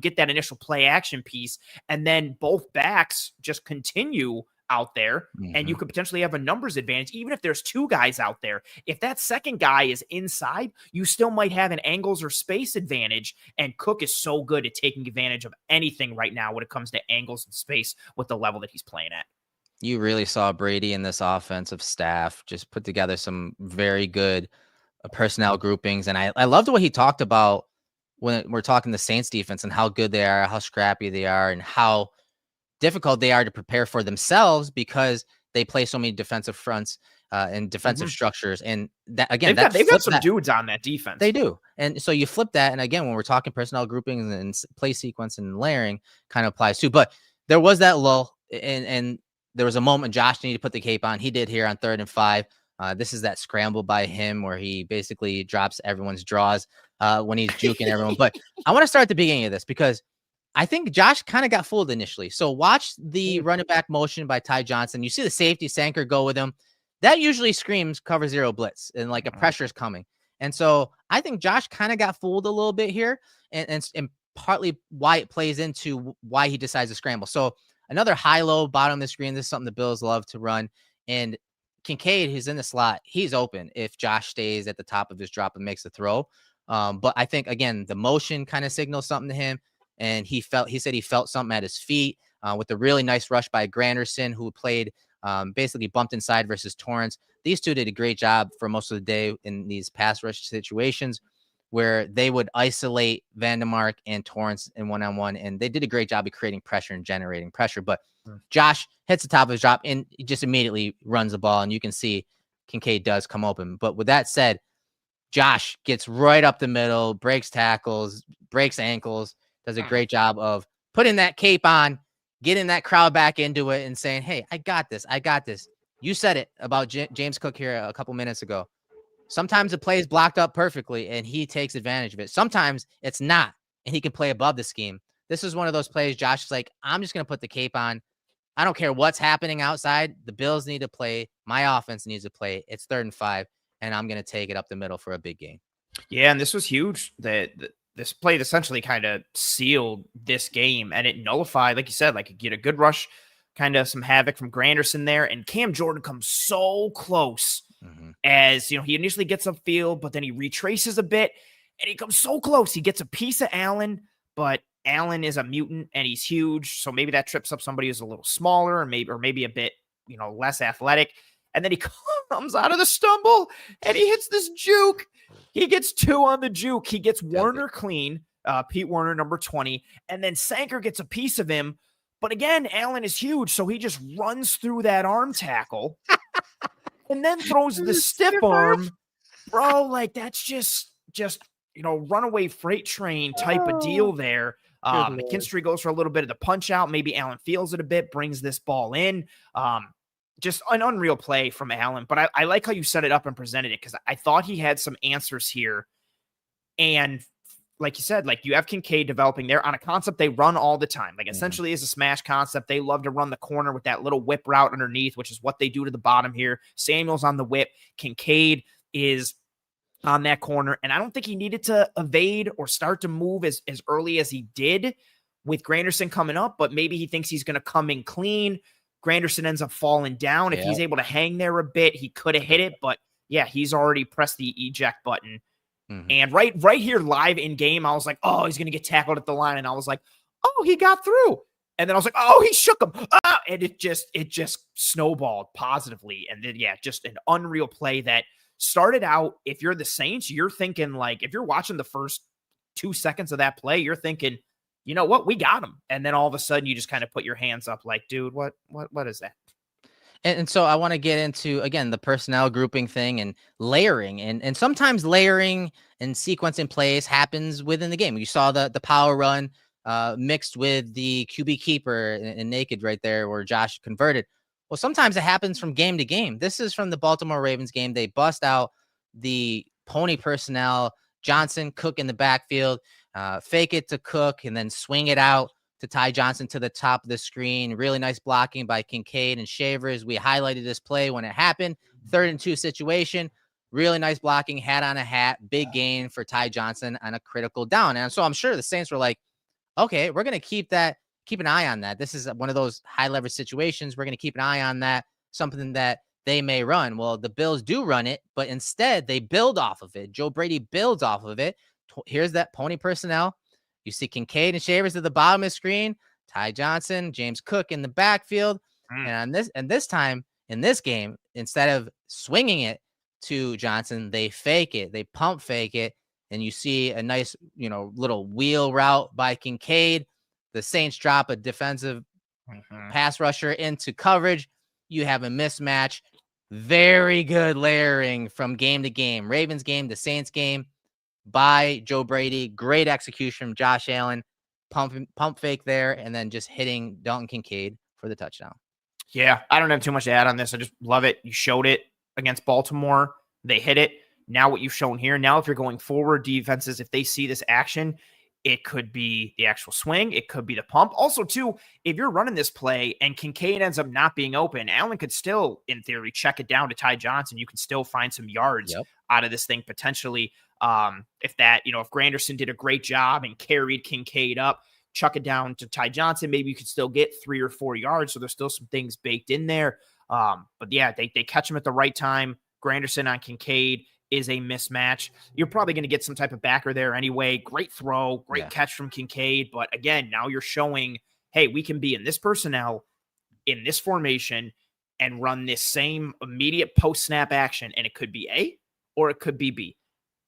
get that initial play action piece, and then both backs just continue out there, and you could potentially have a numbers advantage. Even if there's 2 guys out there, if that second guy is inside, you still might have an angles or space advantage. And Cook is so good at taking advantage of anything right now when it comes to angles and space with the level that he's playing at. You really saw Brady and this offensive staff just put together some very good personnel groupings. And I loved what he talked about when we're talking the Saints defense and how good they are, how scrappy they are, and how difficult they are to prepare for themselves because they play so many defensive fronts and defensive structures. And that, again, they've got some dudes on that defense. They do. And so you flip that. And again, when we're talking personnel groupings and play sequence and layering kind of applies too. But there was that lull, and there was a moment Josh needed to put the cape on. He did here on 3rd and 5. This is that scramble by him where he basically drops everyone's draws when he's juking everyone. But I want to start at the beginning of this because I think Josh kind of got fooled initially. So watch the running back motion by Ty Johnson. You see the safety Sanker go with him. That usually screams cover 0 blitz and like a pressure is coming. And so I think Josh kind of got fooled a little bit here and partly why it plays into why he decides to scramble. So another high-low bottom of the screen. This is something the Bills love to run. And Kincaid, who's in the slot, he's open if Josh stays at the top of his drop and makes the throw. But I think, again, the motion kind of signals something to him. And he said he felt something at his feet with a really nice rush by Granderson, who played basically bumped inside versus Torrance. These two did a great job for most of the day in these pass rush situations where they would isolate Vandemark and Torrance in one-on-one. And they did a great job of creating pressure and generating pressure. But Josh hits the top of his drop and just immediately runs the ball. And you can see Kincaid does come open. But with that said, Josh gets right up the middle, breaks tackles, breaks ankles, does a great job of putting that cape on, getting that crowd back into it and saying, hey, I got this. I got this. You said it about James Cook here a couple minutes ago. Sometimes the play is blocked up perfectly and he takes advantage of it. Sometimes it's not, and he can play above the scheme. This is one of those plays. Josh is like, I'm just going to put the cape on. I don't care what's happening outside. The Bills need to play. My offense needs to play. It's 3rd and 5, and I'm going to take it up the middle for a big game. Yeah, and this was huge. this play essentially kind of sealed this game, and it nullified, like you said, like you get a good rush, kind of some havoc from Granderson there, and Cam Jordan comes so close as, he initially gets upfield, but then he retraces a bit, and he comes so close. He gets a piece of Allen, but Allen is a mutant, and he's huge, so maybe that trips up somebody who's a little smaller, or maybe a bit, less athletic, and then he comes out of the stumble, and he hits this juke. He gets 2 on the juke. He gets Werner clean, Pete Werner, number 20, and then Sanker gets a piece of him. But again, Allen is huge, so he just runs through that arm tackle and then throws the stiff arm. Bro, like that's just runaway freight train type of deal there. McKinstry goes for a little bit of the punch out. Maybe Allen feels it a bit, brings this ball in. Just an unreal play from Allen, but I like how you set it up and presented it, because I thought he had some answers here. And like you said, like you have Kincaid developing there on a concept they run all the time. Like essentially is a smash concept. They love to run the corner with that little whip route underneath, which is what they do to the bottom here. Samuel's on the whip. Kincaid is on that corner. And I don't think he needed to evade or start to move as early as he did with Granderson coming up, but maybe he thinks he's going to come in clean. Granderson ends up falling down. If he's able to hang there a bit, he could have hit it, but yeah, he's already pressed the eject button. And right here live in game, I was like, oh, he's going to get tackled at the line. And I was like, oh, he got through. And then I was like, oh, he shook him. And it just snowballed positively. And then, just an unreal play that started out. If you're the Saints, you're thinking like, if you're watching the first 2 seconds of that play, you're thinking, you know what, we got him. And then all of a sudden you just kind of put your hands up like, dude, what is that? And so I want to get into, again, the personnel grouping thing and layering. And sometimes layering and sequencing plays happens within the game. You saw the power run mixed with the QB keeper and naked right there where Josh converted. Well, sometimes it happens from game to game. This is from the Baltimore Ravens game. They bust out the pony personnel, Johnson, Cook in the backfield, fake it to Cook, and then swing it out to Ty Johnson to the top of the screen. Really nice blocking by Kincaid and Shavers. We highlighted this play when it happened. 3rd and 2 situation. Really nice blocking, hat on a hat, big gain for Ty Johnson on a critical down. And so I'm sure the Saints were like, okay, we're going to keep an eye on that. This is one of those high leverage situations. We're going to keep an eye on that, something that they may run. Well, the Bills do run it, but instead they build off of it. Joe Brady builds off of it. Here's that pony personnel. You see Kincaid and Shavers at the bottom of the screen, Ty Johnson, James Cook in the backfield. And this time in this game, instead of swinging it to Johnson, they fake it. They pump fake it. And you see a nice, little wheel route by Kincaid. The Saints drop a defensive pass rusher into coverage. You have a mismatch. Very good layering from game to game. Ravens game to Saints game by Joe Brady. Great execution from Josh Allen. Pump fake there, and then just hitting Dalton Kincaid for the touchdown. Yeah, I don't have too much to add on this. I just love it. You showed it against Baltimore. They hit it. Now what you've shown here, now if you're going forward, defenses, if they see this action, it could be the actual swing. It could be the pump. Also, too, if you're running this play and Kincaid ends up not being open, Allen could still, in theory, check it down to Ty Johnson. You can still find some yards out of this thing potentially. If Granderson did a great job and carried Kincaid up, chuck it down to Ty Johnson, maybe you could still get 3 or 4 yards. So there's still some things baked in there. But yeah, they catch him at the right time. Granderson on Kincaid is a mismatch. You're probably going to get some type of backer there anyway. Great throw, great catch from Kincaid. But again, now you're showing, hey, we can be in this personnel, in this formation, and run this same immediate post-snap action. And it could be A or it could be B.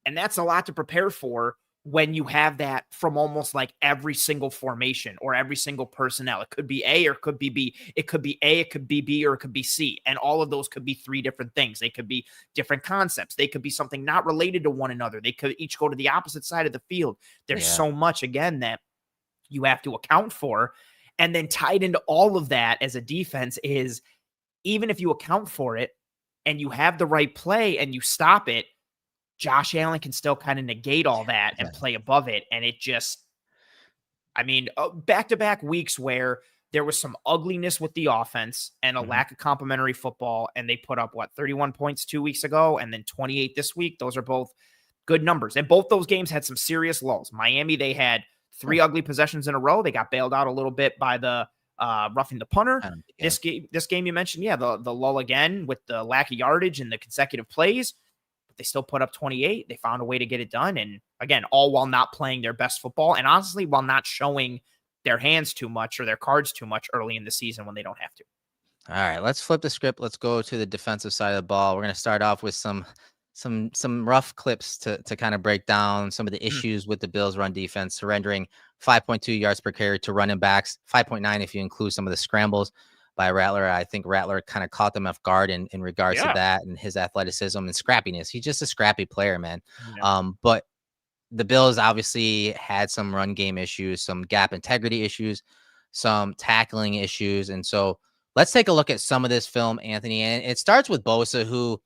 And that's a lot to prepare for when you have that from almost like every single formation or every single personnel. It could be A or it could be B. It could be A, it could be B, or it could be C. And all of those could be 3 different things. They could be different concepts. They could be something not related to one another. They could each go to the opposite side of the field. There's so much, again, that you have to account for. And then tied into all of that as a defense is, even if you account for it and you have the right play and you stop it, Josh Allen can still kind of negate all that and play above it. And it just, back-to-back weeks where there was some ugliness with the offense and a lack of complementary football. And they put up 31 points 2 weeks ago and then 28 this week. Those are both good numbers. And both those games had some serious lulls. Miami, they had 3 ugly possessions in a row. They got bailed out a little bit by the roughing the punter. This game you mentioned, the lull again with the lack of yardage and the consecutive plays. But they still put up 28. They found a way to get it done. And again, all while not playing their best football. And honestly, while not showing their hands too much or their cards too much early in the season when they don't have to. All right, let's flip the script. Let's go to the defensive side of the ball. We're going to start off with some rough clips to kind of break down some of the issues with the Bills run defense, surrendering 5.2 yards per carry to running backs, 5.9 if you include some of the scrambles by Rattler. I think Rattler kind of caught them off guard in regards to that and his athleticism and scrappiness. He's just a scrappy player, man. But the Bills obviously had some run game issues, some gap integrity issues, some tackling issues. And so let's take a look at some of this film, Anthony. And it starts with Bosa, who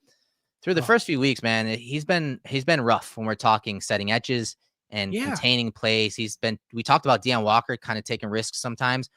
through the first few weeks, man, he's been rough when we're talking setting edges and containing plays. We talked about Deion Walker kind of taking risks sometimes.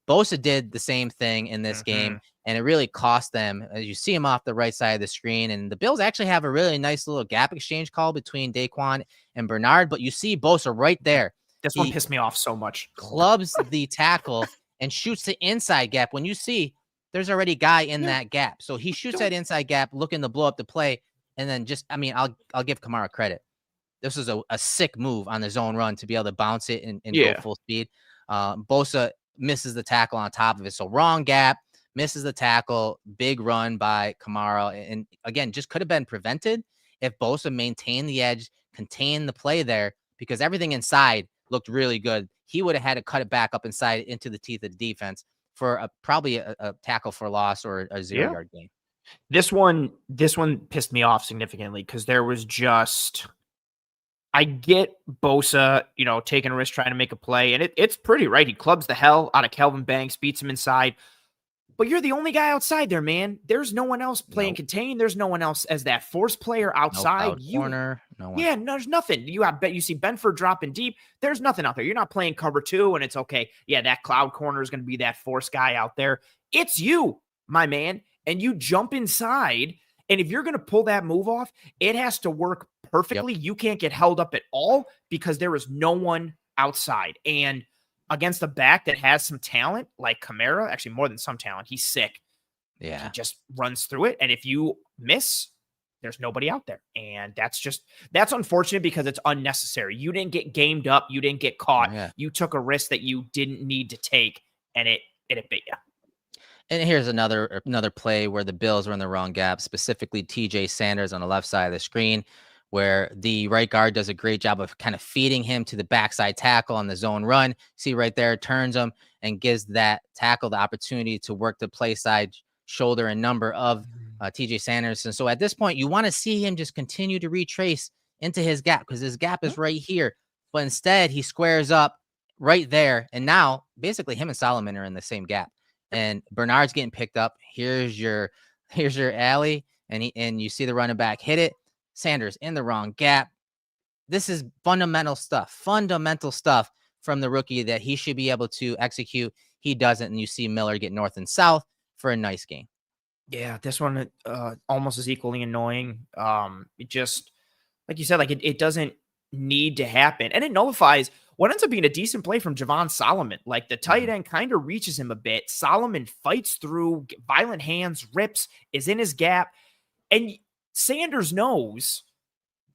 Bosa did the same thing in this game, and it really cost them. As you see him off the right side of the screen, and the Bills actually have a really nice little gap exchange call between Daquan and Bernard, but you see Bosa right there. This one pissed me off so much. Clubs the tackle and shoots the inside gap when you see there's already a guy in that gap. So he shoots that inside gap looking to blow up the play. And then I'll give Kamara credit. This is a sick move on the zone run to be able to bounce it and go full speed. Bosa misses the tackle on top of it. So wrong gap, misses the tackle, big run by Kamara. And again, just could have been prevented if Bosa maintained the edge, contained the play there, because everything inside looked really good. He would have had to cut it back up inside into the teeth of the defense for probably a tackle for loss or a 0-yard gain. This one pissed me off significantly because there was just, I get Bosa, taking a risk, trying to make a play, and it's pretty, right? He clubs the hell out of Kelvin Banks, beats him inside, but you're the only guy outside there, man. There's no one else playing contain. There's no one else as that force player outside. Corner, no one. Yeah, there's nothing. You see Benford dropping deep. There's nothing out there. You're not playing cover 2, and it's okay. Yeah, that cloud corner is going to be that force guy out there. It's you, my man, and you jump inside. And if you're going to pull that move off, it has to work perfectly. You can't get held up at all because there is no one outside. And against a back that has some talent like Kamara, actually more than some talent, he's sick. Yeah. He just runs through it. And if you miss, there's nobody out there. And that's unfortunate because it's unnecessary. You didn't get gamed up. You didn't get caught. You took a risk that you didn't need to take, and it bit you. And here's another play where the Bills were in the wrong gap, specifically TJ Sanders on the left side of the screen, where the right guard does a great job of kind of feeding him to the backside tackle on the zone run. See right there, turns him and gives that tackle the opportunity to work the play side, shoulder, and number of TJ Sanders. And so at this point, you want to see him just continue to retrace into his gap because his gap is right here. But instead, he squares up right there. And now, basically, him and Solomon are in the same gap. And Bernard's getting picked up. Here's your alley, and you see the running back hit it. Sanders in the wrong gap. This is fundamental stuff from the rookie that he should be able to execute. He doesn't, and you see Miller get north and south for a nice game. Yeah, this one almost is equally annoying. It just, like you said, like it doesn't need to happen, and it nullifies what ends up being a decent play from Javon Solomon. Like the tight end kind of reaches him a bit. Solomon fights through, violent hands, rips, is in his gap. And Sanders knows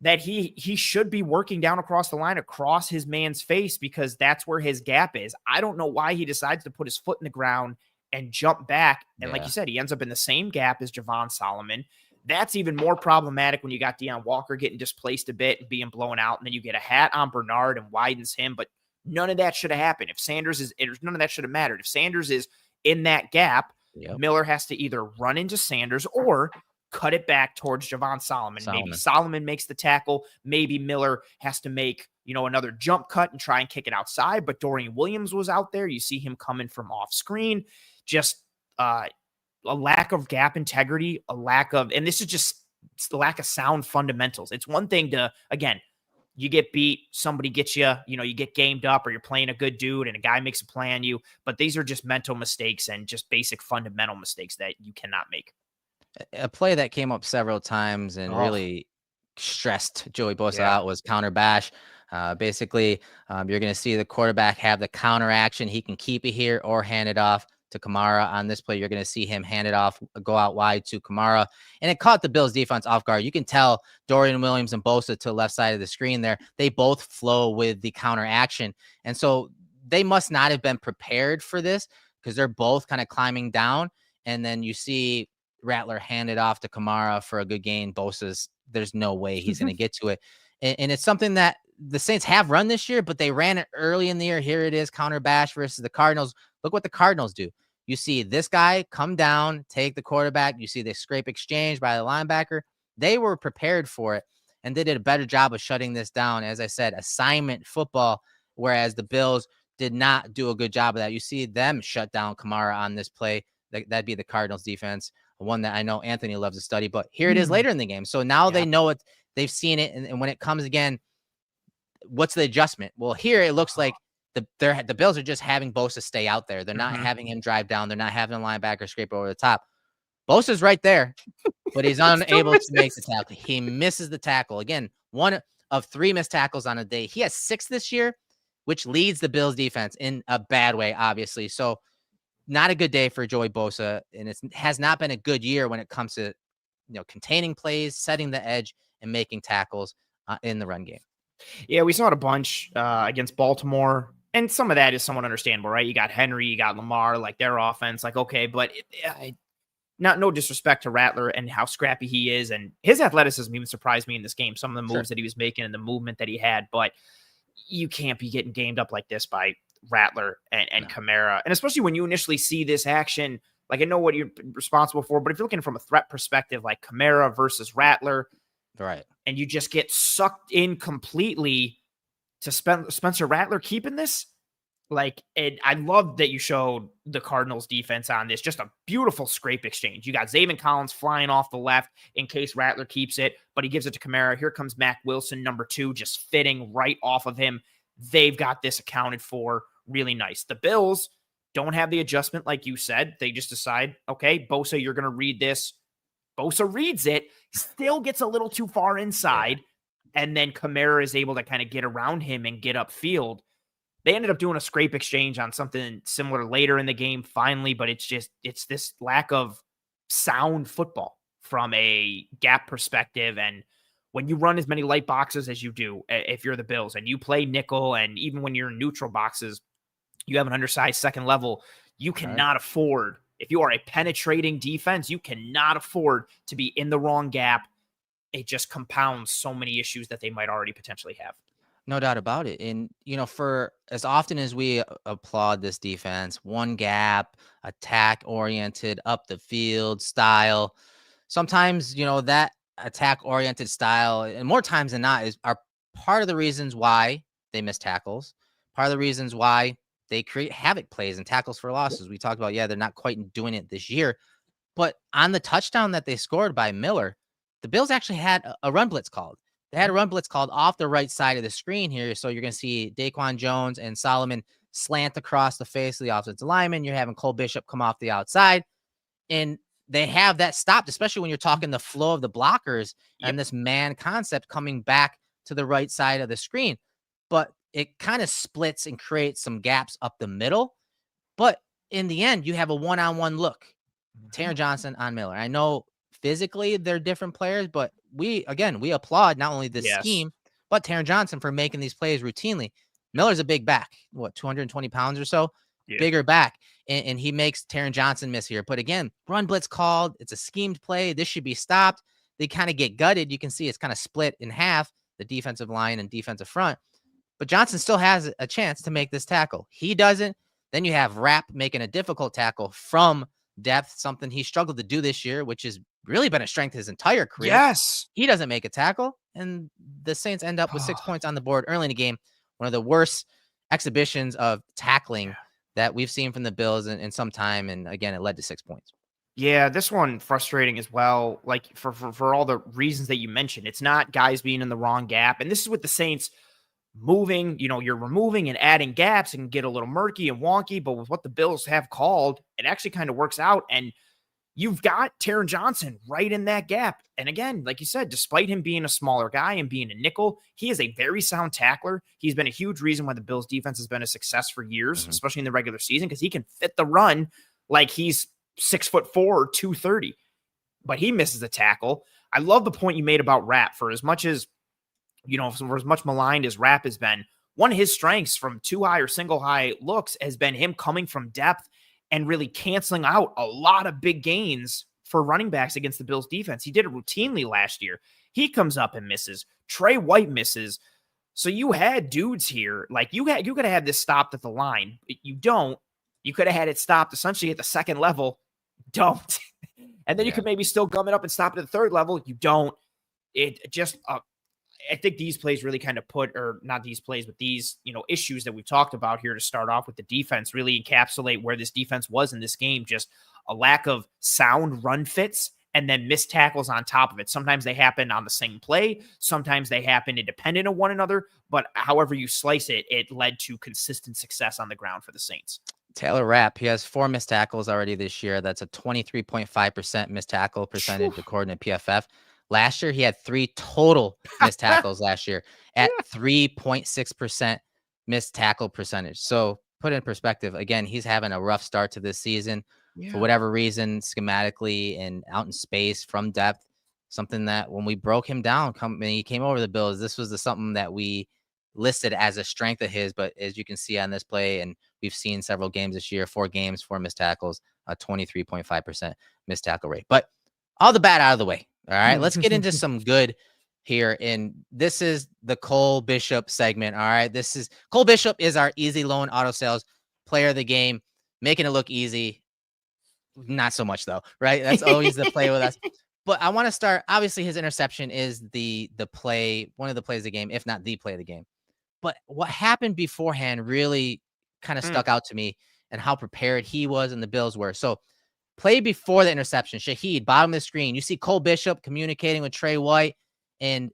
that he should be working down across the line, across his man's face, because that's where his gap is. I don't know why he decides to put his foot in the ground and jump back. And like you said, he ends up in the same gap as Javon Solomon. That's even more problematic when you got Deion Walker getting displaced a bit and being blown out, and then you get a hat on Bernard and widens him. But none of that should have happened. None of that should have mattered. If Sanders is in that gap, Miller has to either run into Sanders or cut it back towards Javon Solomon. Maybe Solomon makes the tackle. Maybe Miller has to make, another jump cut and try and kick it outside. But Dorian Williams was out there. You see him coming from off screen. Just a lack of gap integrity, and this is just the lack of sound fundamentals. It's one thing to, again, you get beat, somebody gets you, you get gamed up, or you're playing a good dude and a guy makes a play on you. But these are just mental mistakes and just basic fundamental mistakes that you cannot make. A play that came up several times and really stressed Joey Bosa out was counter bash. Basically, you're going to see the quarterback have the counter action. He can keep it here or hand it off to Kamara. On this play, you're going to see him hand it off, go out wide to Kamara. And it caught the Bills defense off guard. You can tell Dorian Williams and Bosa to the left side of the screen there. They both flow with the counter action. And so they must not have been prepared for this because they're both kind of climbing down. And then you see Rattler hand it off to Kamara for a good gain. Bosa's, there's no way he's going to get to it. And it's something that the Saints have run this year, but they ran it early in the year. Here it is, counter bash versus the Cardinals. Look what the Cardinals do. You see this guy come down, take the quarterback. You see the scrape exchange by the linebacker. They were prepared for it, and they did a better job of shutting this down. As I said, assignment football, whereas the Bills did not do a good job of that. You see them shut down Kamara on this play. That'd be the Cardinals defense, one that I know Anthony loves to study. But here it is later in the game. So now they know it. They've seen it. And when it comes again, what's the adjustment? Well, here it looks like the Bills are just having Bosa stay out there. They're not having him drive down. They're not having a linebacker scrape over the top. Bosa's right there, but he's unable to make the tackle. He misses the tackle. Again, one of 3 missed tackles on a day. He has 6 this year, which leads the Bills defense in a bad way, obviously. So not a good day for Joey Bosa, and it has not been a good year when it comes to containing plays, setting the edge, and making tackles in the run game. Yeah, we saw it a bunch against Baltimore. And some of that is somewhat understandable, right? You got Henry, you got Lamar, like their offense, like, okay, but no disrespect to Rattler and how scrappy he is. And his athleticism even surprised me in this game. Some of the moves that he was making and the movement that he had, but you can't be getting gamed up like this by Rattler and Kamara. And especially when you initially see this action, like I know what you're responsible for, but if you're looking from a threat perspective, like Kamara versus Rattler, right, and you just get sucked in completely to Spencer Rattler keeping this, like, and I love that you showed the Cardinals defense on this. Just a beautiful scrape exchange. You got Zaven Collins flying off the left in case Rattler keeps it, but he gives it to Kamara. Here comes Mac Wilson, number 2, just fitting right off of him. They've got this accounted for really nice. The Bills don't have the adjustment, like you said. They just decide, okay, Bosa, you're going to read this. Bosa reads it, still gets a little too far inside, and then Kamara is able to kind of get around him and get upfield. They ended up doing a scrape exchange on something similar later in the game, finally, but it's this lack of sound football from a gap perspective. And when you run as many light boxes as you do, if you're the Bills, and you play nickel, and even when you're in neutral boxes, you have an undersized second level, you cannot afford, if you are a penetrating defense, you cannot afford to be in the wrong gap. It just compounds so many issues that they might already potentially have. No doubt about it. And, for as often as we applaud this defense, one gap, attack oriented, up the field style, sometimes, that attack oriented style, and more times than not, are part of the reasons why they miss tackles, part of the reasons why they create havoc plays and tackles for losses. We talked about, they're not quite doing it this year, but on the touchdown that they scored by Miller, the Bills actually had a run blitz called. They had a run blitz called off the right side of the screen here. So you're going to see Daquan Jones and Solomon slant across the face of the offensive lineman. You're having Cole Bishop come off the outside. And they have that stopped, especially when you're talking the flow of the blockers and this man concept coming back to the right side of the screen. But it kind of splits and creates some gaps up the middle. But in the end, you have a one-on-one look. Taron Johnson on Miller. I know physically they're different players, but we applaud not only this scheme, but Taron Johnson for making these plays routinely. Miller's a big back, 220 pounds or so, bigger back. And he makes Taron Johnson miss here. But again, run blitz called. It's a schemed play. This should be stopped. They kind of get gutted. You can see it's kind of split in half, the defensive line and defensive front. But Johnson still has a chance to make this tackle. He doesn't. Then you have Rapp making a difficult tackle from depth, something he struggled to do this year, which has really been a strength his entire career. Yes. He doesn't make a tackle, and the Saints end up with 6 points on the board early in the game. One of the worst exhibitions of tackling that we've seen from the Bills in some time. And again, it led to 6 points. Yeah, this one frustrating as well. Like for all the reasons that you mentioned, it's not guys being in the wrong gap. And this is with the Saints moving, you're removing and adding gaps and get a little murky and wonky, but with what the Bills have called, it actually kind of works out. And you've got Taron Johnson right in that gap. And again, like you said, despite him being a smaller guy and being a nickel, he is a very sound tackler. He's been a huge reason why the Bills defense has been a success for years, especially in the regular season, because he can fit the run like he's 6'4" or 230, but he misses the tackle. I love the point you made about Rapp. For as much as, for as much maligned as Rapp has been, one of his strengths from too high or single high looks has been him coming from depth and really canceling out a lot of big gains for running backs against the Bills defense. He did it routinely last year. He comes up and misses. Trey White misses. So you had dudes here, like you could have had this stopped at the line. You don't. You could have had it stopped essentially at the second level. Don't. And then you could maybe still gum it up and stop it at the third level. You don't. It just, I think these plays really kind of or not these plays, but these, issues that we've talked about here to start off with the defense really encapsulate where this defense was in this game. Just a lack of sound run fits and then missed tackles on top of it. Sometimes they happen on the same play. Sometimes they happen independent of one another. But however you slice it, it led to consistent success on the ground for the Saints. Taylor Rapp, he has 4 missed tackles already this year. That's a 23.5% missed tackle percentage according to PFF. Last year, he had 3 total missed tackles last year at 3.6% missed tackle percentage. So put in perspective, again, he's having a rough start to this season for whatever reason, schematically and out in space from depth. Something that when we broke him down, when he came over the Bills, this was something that we listed as a strength of his. But as you can see on this play, and we've seen several games this year, 4 games, 4 missed tackles, a 23.5% missed tackle rate. But all the bad out of the way. All right, let's get into some good here. And this is the Cole Bishop segment. All right, Cole Bishop is our easy loan auto sales player of the game, making it look easy. Not so much though, right? That's always the play with us. But I want to start. Obviously, his interception is the play, one of the plays of the game, if not the play of the game. But what happened beforehand really kind of stuck out to me, and how prepared he was and the Bills were. So play before the interception, Shaheed, bottom of the screen. You see Cole Bishop communicating with Trey White, and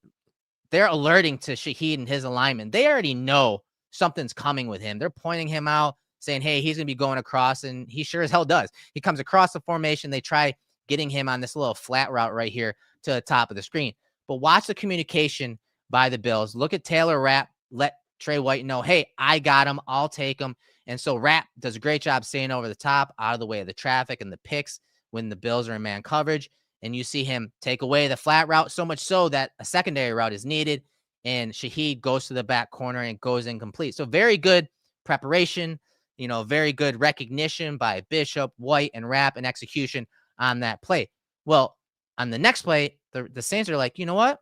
they're alerting to Shaheed and his alignment. They already know something's coming with him. They're pointing him out, saying, hey, he's going to be going across, and he sure as hell does. He comes across the formation. They try getting him on this little flat route right here to the top of the screen. But watch the communication by the Bills. Look at Taylor Rapp. Let Trey White know, hey, I got him. I'll take him. And so Rapp does a great job staying over the top, out of the way of the traffic and the picks when the Bills are in man coverage. And you see him take away the flat route, so much so that a secondary route is needed. And Shaheed goes to the back corner and goes incomplete. So very good preparation, very good recognition by Bishop, White, and Rapp, and execution on that play. Well, on the next play, the Saints are like, you know what?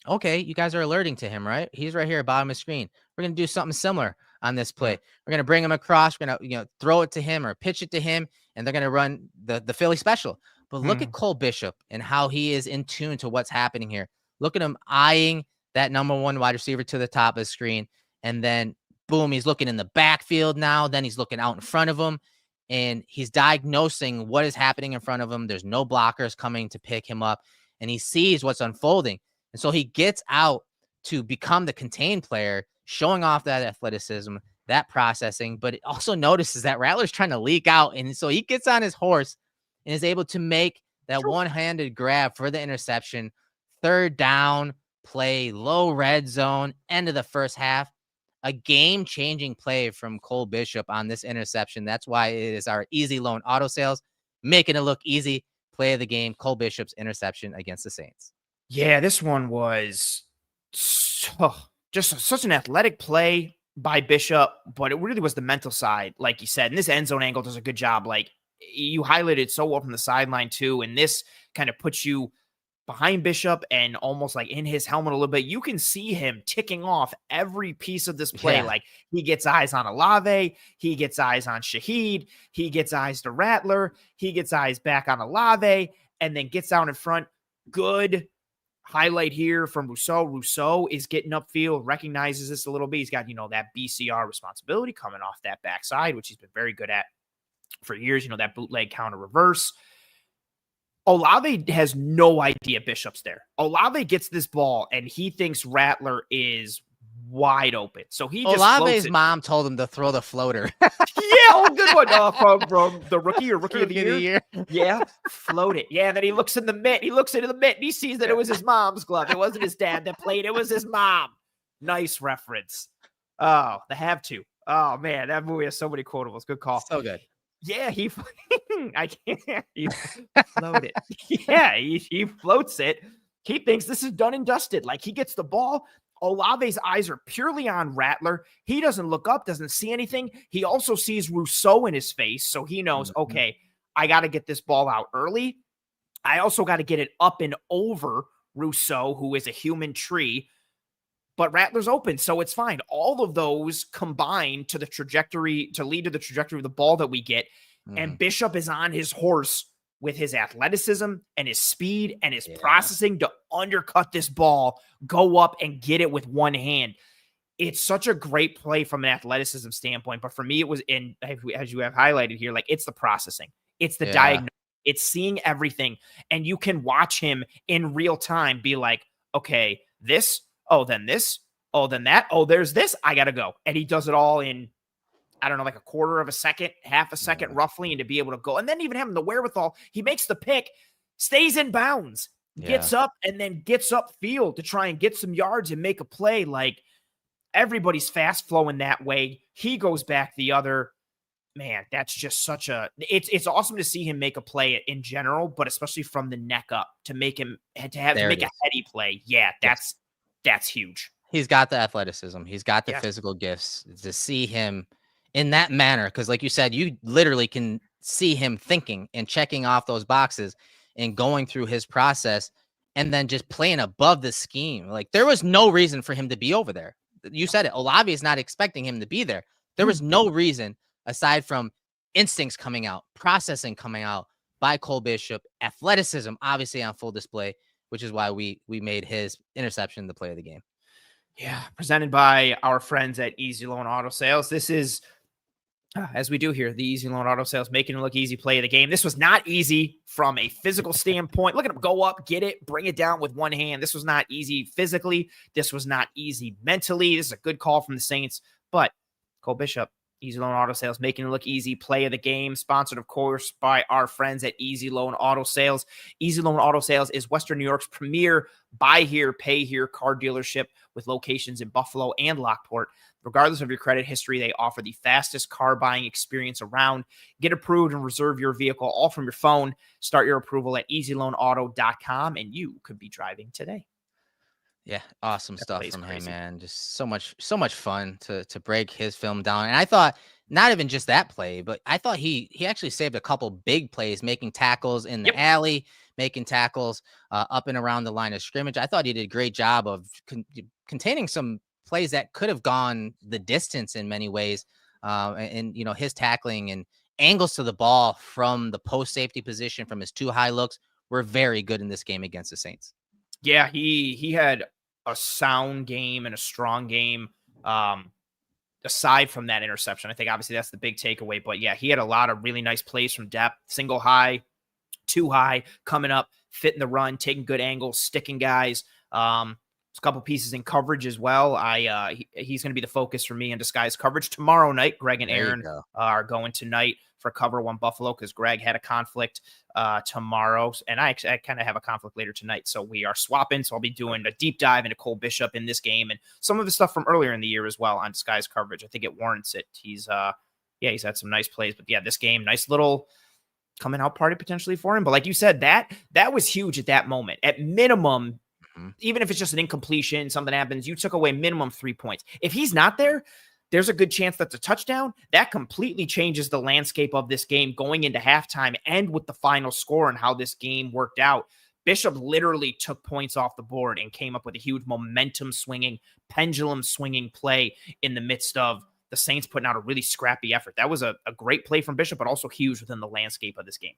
Okay, you guys are alerting to him, right? He's right here, bottom of the screen. We're going to do something similar on this play. We're going to bring him across. We're going to, throw it to him or pitch it to him, and they're going to run the Philly special. But look at Cole Bishop and how he is in tune to what's happening here. Look at him eyeing that number 1 wide receiver to the top of the screen. And then, boom, he's looking in the backfield now. Then he's looking out in front of him, and he's diagnosing what is happening in front of him. There's no blockers coming to pick him up, and he sees what's unfolding. And so he gets out to become the contained player, showing off that athleticism, that processing, but it also notices that Rattler's trying to leak out. And so he gets on his horse and is able to make that one-handed grab for the interception. 3rd down play, low red zone, end of the first half. A game-changing play from Cole Bishop on this interception. That's why it is our easy loan auto sales, making it look easy. Play of the game, Cole Bishop's interception against the Saints. Yeah, this one was just such an athletic play by Bishop, but it really was the mental side, like you said. And this end zone angle does a good job. Like you highlighted so well from the sideline too, and this kind of puts you behind Bishop and almost like in his helmet a little bit. You can see him ticking off every piece of this play. Like he gets eyes on Olave, he gets eyes on Shaheed, he gets eyes to Rattler, he gets eyes back on Olave, and then gets out in front. Good highlight here from Rousseau. Rousseau is getting upfield, recognizes this a little bit. He's got, that BCR responsibility coming off that backside, which he's been very good at for years, that bootleg counter reverse. Olave has no idea Bishop's there. Olave gets this ball and he thinks Rattler is wide open. So he just floats Olave's it. mom told him to throw the floater. Yeah, good one. From the rookie of the year. year. Yeah, float it. Yeah, then he looks in the mitt. He looks into the mitt and he sees that it was his mom's glove. It wasn't his dad that played. It was his mom. Nice reference. Oh, the have to. Oh man, that movie has so many quotables. Good call. So good. Yeah, I can't. He float it. Yeah, he floats it. He thinks this is done and dusted. Like he gets the ball. Olave's eyes are purely on Rattler. He doesn't look up, doesn't see anything. He also sees Rousseau in his face. So he knows, okay, I got to get this ball out early. I also got to get it up and over Rousseau, who is a human tree. But Rattler's open, so it's fine. All of those combine to lead to the trajectory of the ball that we get. And Bishop is on his horse with his athleticism and his speed and his processing to undercut this ball, go up and get it with one hand. It's such a great play from an athleticism standpoint. But for me, it was as you have highlighted here, like it's the processing. It's the diagnosis. It's seeing everything. And you can watch him in real time be like, okay, this, oh, then this, oh, then that, oh, there's this, I got to go. And he does it all in, I don't know, like a quarter of a second, half a second roughly, and to be able to go. And then even having the wherewithal, he makes the pick, stays in bounds, gets up, and then gets upfield to try and get some yards and make a play. Like everybody's fast flowing that way. He goes back the other. Man, that's just such a, it's awesome to see him make a play in general, but especially from the neck up to make him, to make a heady play. Yeah, that's huge. He's got the athleticism. He's got the physical gifts. To see him in that manner, because like you said, you literally can see him thinking and checking off those boxes and going through his process and then just playing above the scheme. Like there was no reason for him to be over there. You said it. Olave is not expecting him to be there. There was no reason aside from instincts coming out, processing coming out by Cole Bishop, athleticism obviously on full display, which is why we made his interception the play of the game. Yeah, presented by our friends at Easy Loan Auto Sales. This is, as we do here, the Easy Loan Auto Sales, making it look easy play of the game. This was not easy from a physical standpoint. Look at him go up, get it, bring it down with one hand. This was not easy physically. This was not easy mentally. This is a good call from the Saints. But Cole Bishop, Easy Loan Auto Sales, making it look easy play of the game. Sponsored, of course, by our friends at Easy Loan Auto Sales. Easy Loan Auto Sales is Western New York's premier buy here, pay here car dealership with locations in Buffalo and Lockport. Regardless of your credit history, they offer the fastest car buying experience around. Get approved and reserve your vehicle all from your phone. Start your approval at easyloanauto.com, and you could be driving today. Yeah, awesome stuff from him, man. Just so much fun to break his film down. And I thought not even just that play, but I thought he actually saved a couple big plays, making tackles in the alley, making tackles up and around the line of scrimmage. I thought he did a great job of containing some plays that could have gone the distance in many ways. And you know, his tackling and angles to the ball from the post safety position, from his two high looks, were very good in this game against the Saints. Yeah, he had a sound game and a strong game. Aside from that interception, I think obviously that's the big takeaway. But yeah, he had a lot of really nice plays from depth, single high, two high, coming up, fitting the run, taking good angles, sticking guys. A couple pieces in coverage as well. He's going to be the focus for me in disguise coverage tomorrow night. Greg and Aaron are going tonight for Cover One Buffalo because Greg had a conflict tomorrow, and I kind of have a conflict later tonight. So we are swapping. So I'll be doing a deep dive into Cole Bishop in this game and some of the stuff from earlier in the year as well on disguise coverage. I think it warrants it. He's had some nice plays, but yeah, this game, nice little coming out party potentially for him. But like you said, that was huge at that moment. At minimum, even if it's just an incompletion, something happens, you took away minimum 3 points. If he's not there, there's a good chance that's a touchdown. That completely changes the landscape of this game going into halftime and with the final score and how this game worked out. Bishop literally took points off the board and came up with a huge momentum swinging, pendulum swinging play in the midst of the Saints putting out a really scrappy effort. That was a great play from Bishop, but also huge within the landscape of this game.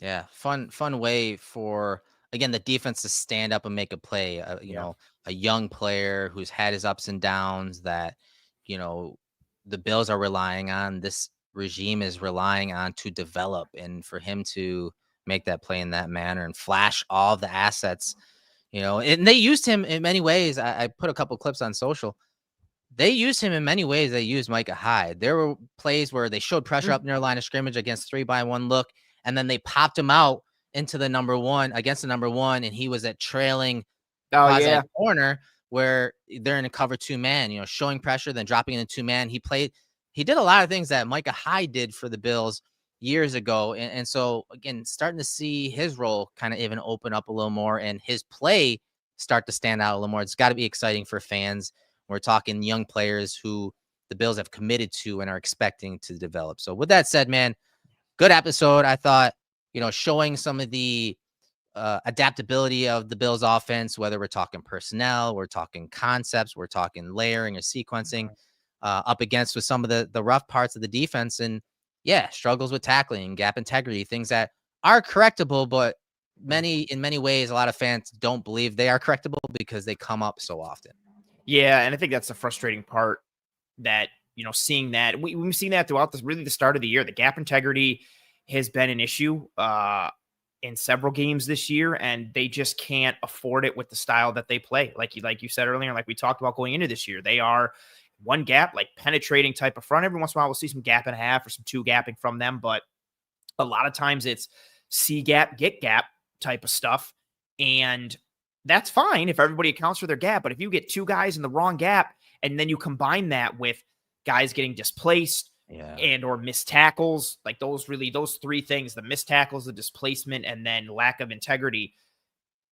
Yeah, fun way for, again, the defense to stand up and make a play. You know, a young player who's had his ups and downs that, you know, the Bills are relying on, this regime is relying on to develop, and for him to make that play in that manner and flash all the assets, you know, and they used him in many ways. I put a couple clips on social. they used him in many ways. They used Micah Hyde. There were plays where they showed pressure up near line of scrimmage against 3-by-1 look, and then they popped him out into the number one, and he was at trailing quasi corner where they're in a cover 2-man, showing pressure, then dropping in a 2-man. He did a lot of things that Micah Hyde did for the Bills years ago. And so, again, starting to see his role kind of even open up a little more and his play start to stand out a little more. It's got to be exciting for fans. We're talking young players who the Bills have committed to and are expecting to develop. So with that said, man, good episode. I thought, showing some of the adaptability of the Bills offense, whether we're talking personnel, we're talking concepts, we're talking layering or sequencing, up against with some of the rough parts of the defense. And struggles with tackling, gap integrity, things that are correctable, but in many ways, a lot of fans don't believe they are correctable because they come up so often. Yeah, and I think that's the frustrating part that, seeing that. We've seen that throughout the start of the year. The gap integrity has been an issue in several games this year, and they just can't afford it with the style that they play. Like you said earlier, like we talked about going into this year, they are one gap, like penetrating type of front. Every once in a while, we'll see some gap and a half or some two gapping from them, but a lot of times it's see gap, get gap type of stuff. And that's fine if everybody accounts for their gap. But if you get two guys in the wrong gap and then you combine that with guys getting displaced and or missed tackles, like those three things, the missed tackles, the displacement, and then lack of integrity,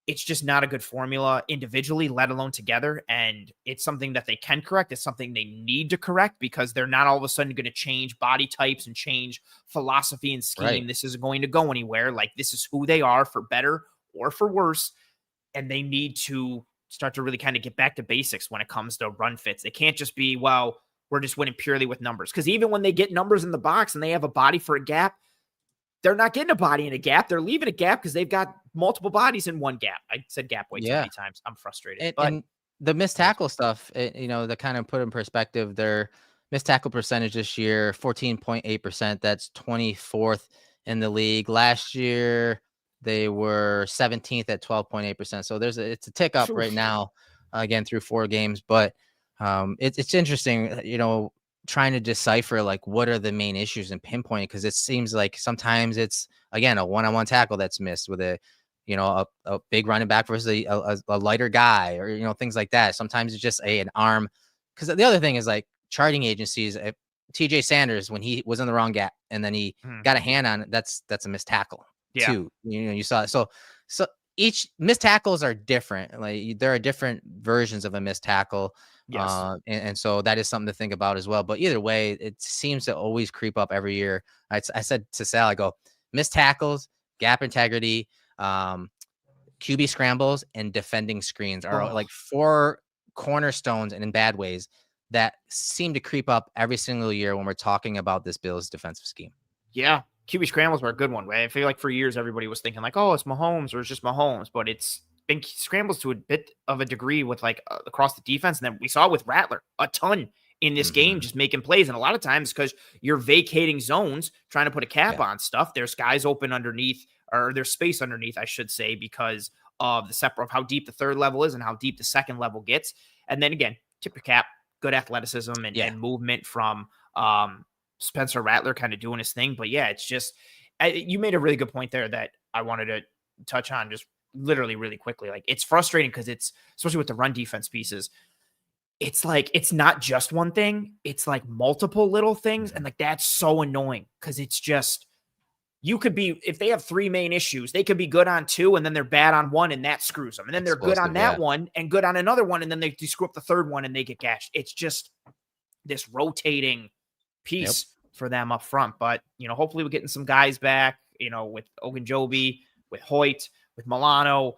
it's just not a good formula individually, let alone together. And it's something that they can correct. It's something they need to correct because they're not all of a sudden going to change body types and change philosophy and scheme. Right. This isn't going to go anywhere. Like, this is who they are, for better or for worse. And they need to start to really kind of get back to basics when it comes to run fits. They can't just be, well, we're just winning purely with numbers. Because even when they get numbers in the box and they have a body for a gap, they're not getting a body in a gap. They're leaving a gap because they've got multiple bodies in one gap. I said gap way too many times. I'm frustrated. And the missed tackle stuff, to kind of put in perspective, their missed tackle percentage this year, 14.8%. That's 24th in the league. Last year, they were 17th at 12.8%. So it's a tick up right now, again, through 4 games. But it's interesting, trying to decipher like what are the main issues and pinpoint it, because it seems like sometimes it's, again, a one-on-one tackle that's missed with a big running back versus a lighter guy, or things like that. Sometimes it's just an arm, because the other thing is like charting agencies. TJ Sanders, when he was in the wrong gap and then he got a hand on it, that's a missed tackle too. You saw it. So each missed tackles are different. Like, there are different versions of a missed tackle. Yes. And so that is something to think about as well. But either way, it seems to always creep up every year. I said to Sal, I go, missed tackles, gap integrity, QB scrambles, and defending screens are like 4 cornerstones, and in bad ways, that seem to creep up every single year when we're talking about this Bills defensive scheme. Yeah. QB scrambles were a good one. Right? I feel like for years, everybody was thinking like, oh, it's Mahomes or it's just Mahomes, but it's been scrambles to a bit of a degree with like across the defense. And then we saw with Rattler a ton in this game, just making plays. And a lot of times because you're vacating zones, trying to put a cap on stuff, there's guys open underneath, or there's space underneath, I should say, because of the separate of how deep the third level is and how deep the second level gets. And then again, tip your cap, good athleticism and movement from Spencer Rattler kind of doing his thing. But yeah, it's just, you made a really good point there that I wanted to touch on just literally really quickly. Like, it's frustrating because it's, especially with the run defense pieces, it's like, it's not just one thing. It's like multiple little things. And like, that's so annoying because it's just, you could be, if they have 3 main issues, they could be good on 2 and then they're bad on 1 and that screws them. And then they're good on that one and good on another one. And then they screw up the third one and they get gashed. It's just this rotating piece for them up front. But, hopefully we're getting some guys back, with Ogunjobi, with Hoyt, with Milano,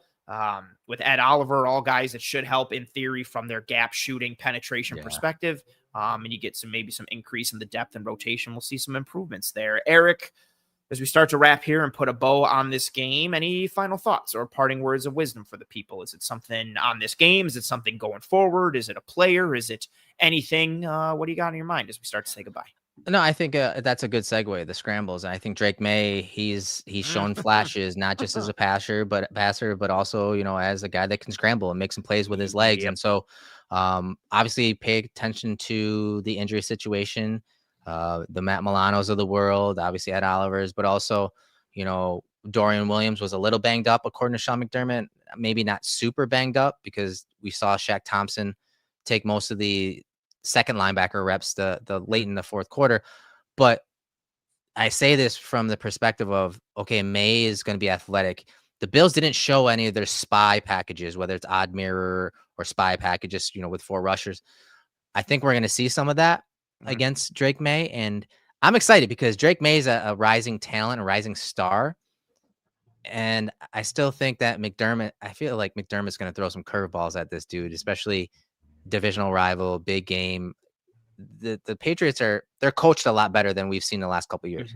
with Ed Oliver, all guys that should help in theory from their gap shooting penetration perspective. And you get maybe some increase in the depth and rotation. We'll see some improvements there. Erik, as we start to wrap here and put a bow on this game, any final thoughts or parting words of wisdom for the people? Is it something on this game? Is it something going forward? Is it a player? Is it anything? What do you got in your mind as we start to say goodbye? No, I think that's a good segue. The scrambles. I think Drake May, he's shown flashes, not just as a passer, but also, as a guy that can scramble and make some plays with his legs. And so Obviously, pay attention to the injury situation, the Matt Milanos of the world, obviously Ed Oliver's, but also, Dorian Williams was a little banged up, according to Sean McDermott. Maybe not super banged up because we saw Shaq Thompson take most of the second linebacker reps the late in the fourth quarter. But I say this from the perspective of, okay, May is going to be athletic. The Bills didn't show any of their spy packages, whether it's odd mirror or spy packages, with 4 rushers. I think we're going to see some of that against Drake May. And I'm excited because Drake May is a rising talent, a rising star. And I still think that I feel like McDermott's going to throw some curveballs at this dude, especially divisional rival, big game. The Patriots they're coached a lot better than we've seen the last couple of years.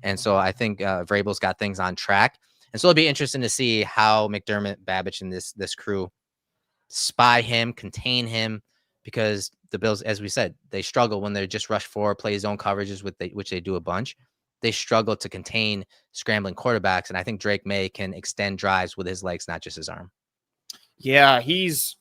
And so I think Vrabel's got things on track. And so it'll be interesting to see how McDermott, Babbage, and this crew spy him, contain him, because the Bills, as we said, they struggle when they just rush 4, play zone coverages, which they do a bunch. They struggle to contain scrambling quarterbacks. And I think Drake May can extend drives with his legs, not just his arm. Yeah, there's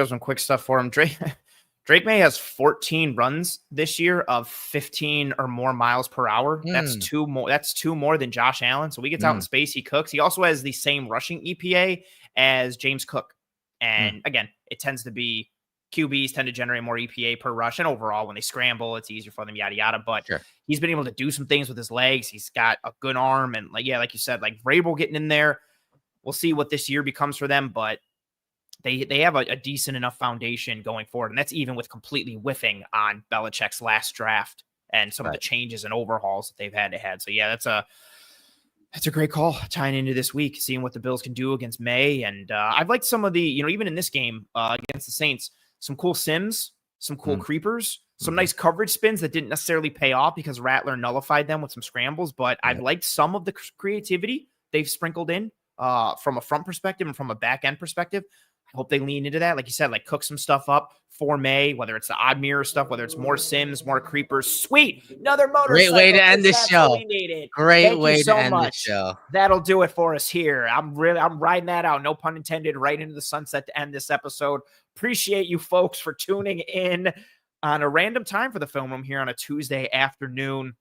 some quick stuff for him. Drake May has 14 runs this year of 15 or more miles per hour. That's 2 more. That's 2 more than Josh Allen. So he gets out in space, he cooks. He also has the same rushing EPA as James Cook. And again, it tends to be QBs tend to generate more EPA per rush. And overall, when they scramble, it's easier for them, yada, yada. But he's been able to do some things with his legs. He's got a good arm. And like you said, like Vrabel getting in there. We'll see what this year becomes for them. But they have a decent enough foundation going forward. And that's even with completely whiffing on Belichick's last draft and some of the changes and overhauls that they've had to have. So yeah, that's a great call tying into this week, seeing what the Bills can do against May. And I've liked some of the, even in this game against the Saints, some cool sims, some cool creepers, some nice coverage spins that didn't necessarily pay off because Rattler nullified them with some scrambles. But I've liked some of the creativity they've sprinkled in from a front perspective and from a back end perspective. I hope they lean into that. Like you said, like cook some stuff up for May, whether it's the odd mirror stuff, whether it's more sims, more creepers. Sweet. Another motorcycle. Great way to end the show. We needed. Great way to end the show. That'll do it for us here. I'm riding that out. No pun intended, right into the sunset to end this episode. Appreciate you folks for tuning in on a random time for the Film Room here on a Tuesday afternoon.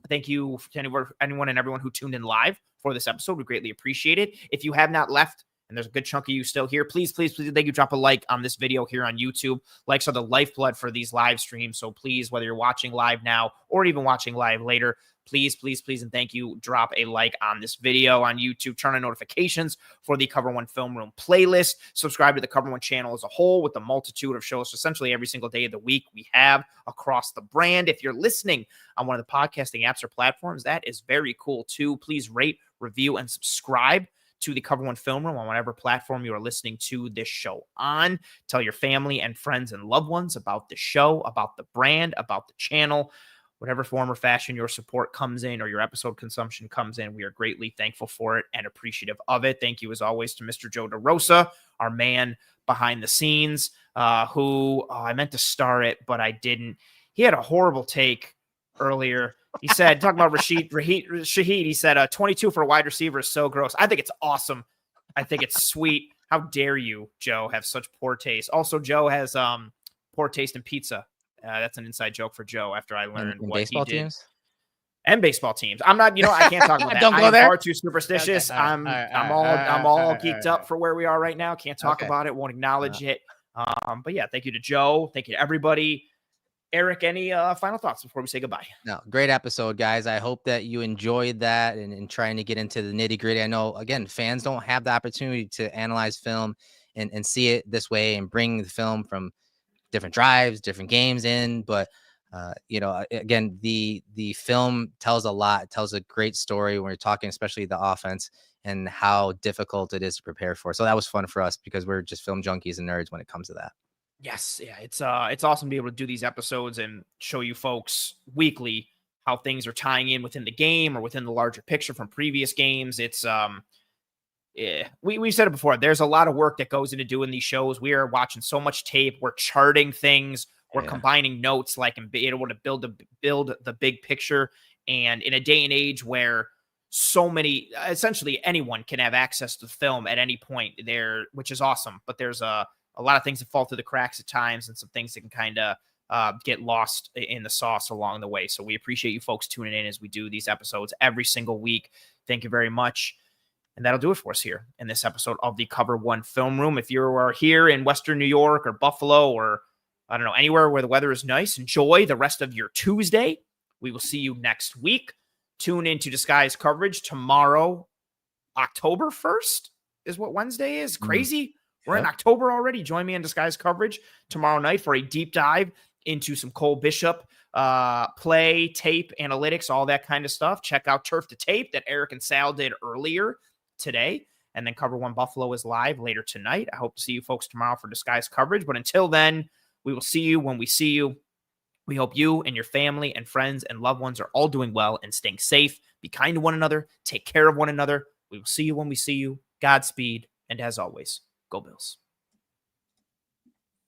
Thank you to anyone and everyone who tuned in live for this episode. We greatly appreciate it. If you have not left, and there's a good chunk of you still here, please, thank you. Drop a like on this video here on YouTube. Likes are the lifeblood for these live streams. So please, whether you're watching live now or even watching live later, please, and thank you. Drop a like on this video on YouTube. Turn on notifications for the Cover One Film Room playlist. Subscribe to the Cover One channel as a whole with the multitude of shows essentially every single day of the week we have across the brand. If you're listening on one of the podcasting apps or platforms, that is very cool too. Please rate, review, and subscribe to the Cover One Film Room on whatever platform you are listening to this show on. Tell your family and friends and loved ones about the show, about the brand, about the channel. Whatever form or fashion your support comes in or your episode consumption comes in, we are greatly thankful for it and appreciative of it. Thank you, as always, to Mr. Joe DeRosa, our man behind the scenes, who I meant to star it, but I didn't. He had a horrible take earlier. He said, talking about Shaheed, he said, 22 for a wide receiver is so gross. I think it's awesome. I think it's sweet. How dare you, Joe, have such poor taste? Also, Joe has poor taste in pizza. That's an inside joke for Joe after I learned what he did. Teams? And baseball teams. I'm not, I can't talk about that. Don't go there. I'm far too superstitious. Okay. I'm all geeked up for where we are right now. Can't talk about it. Won't acknowledge it. But yeah, thank you to Joe. Thank you to everybody. Eric, any final thoughts before we say goodbye? No, great episode, guys. I hope that you enjoyed that and trying to get into the nitty gritty. I know, again, fans don't have the opportunity to analyze film and see it this way and bring the film from different drives, different games in. But, again, the film tells a lot. It tells a great story when you're talking, especially the offense and how difficult it is to prepare for. So that was fun for us because we're just film junkies and nerds when it comes to that. Yes. Yeah. It's awesome to be able to do these episodes and show you folks weekly how things are tying in within the game or within the larger picture from previous games. It's, we said it before, there's a lot of work that goes into doing these shows. We are watching so much tape. We're charting things. We're combining notes, and be able to build the big picture. And in a day and age where essentially anyone can have access to film at any point there, which is awesome. But there's a a lot of things that fall through the cracks at times and some things that can kind of get lost in the sauce along the way. So we appreciate you folks tuning in as we do these episodes every single week. Thank you very much. And that'll do it for us here in this episode of the Cover One Film Room. If you are here in Western New York or Buffalo or I don't know, anywhere where the weather is nice, enjoy the rest of your Tuesday. We will see you next week. Tune into Disguise coverage tomorrow. October 1st is what Wednesday is. Crazy. We're in October already. Join me in Disguise coverage tomorrow night for a deep dive into some Cole Bishop play, tape, analytics, all that kind of stuff. Check out Turf to Tape that Erik and Sal did earlier today. And then Cover One Buffalo is live later tonight. I hope to see you folks tomorrow for Disguise coverage. But until then, we will see you when we see you. We hope you and your family and friends and loved ones are all doing well and staying safe. Be kind to one another. Take care of one another. We will see you when we see you. Godspeed. And as always, go Bills.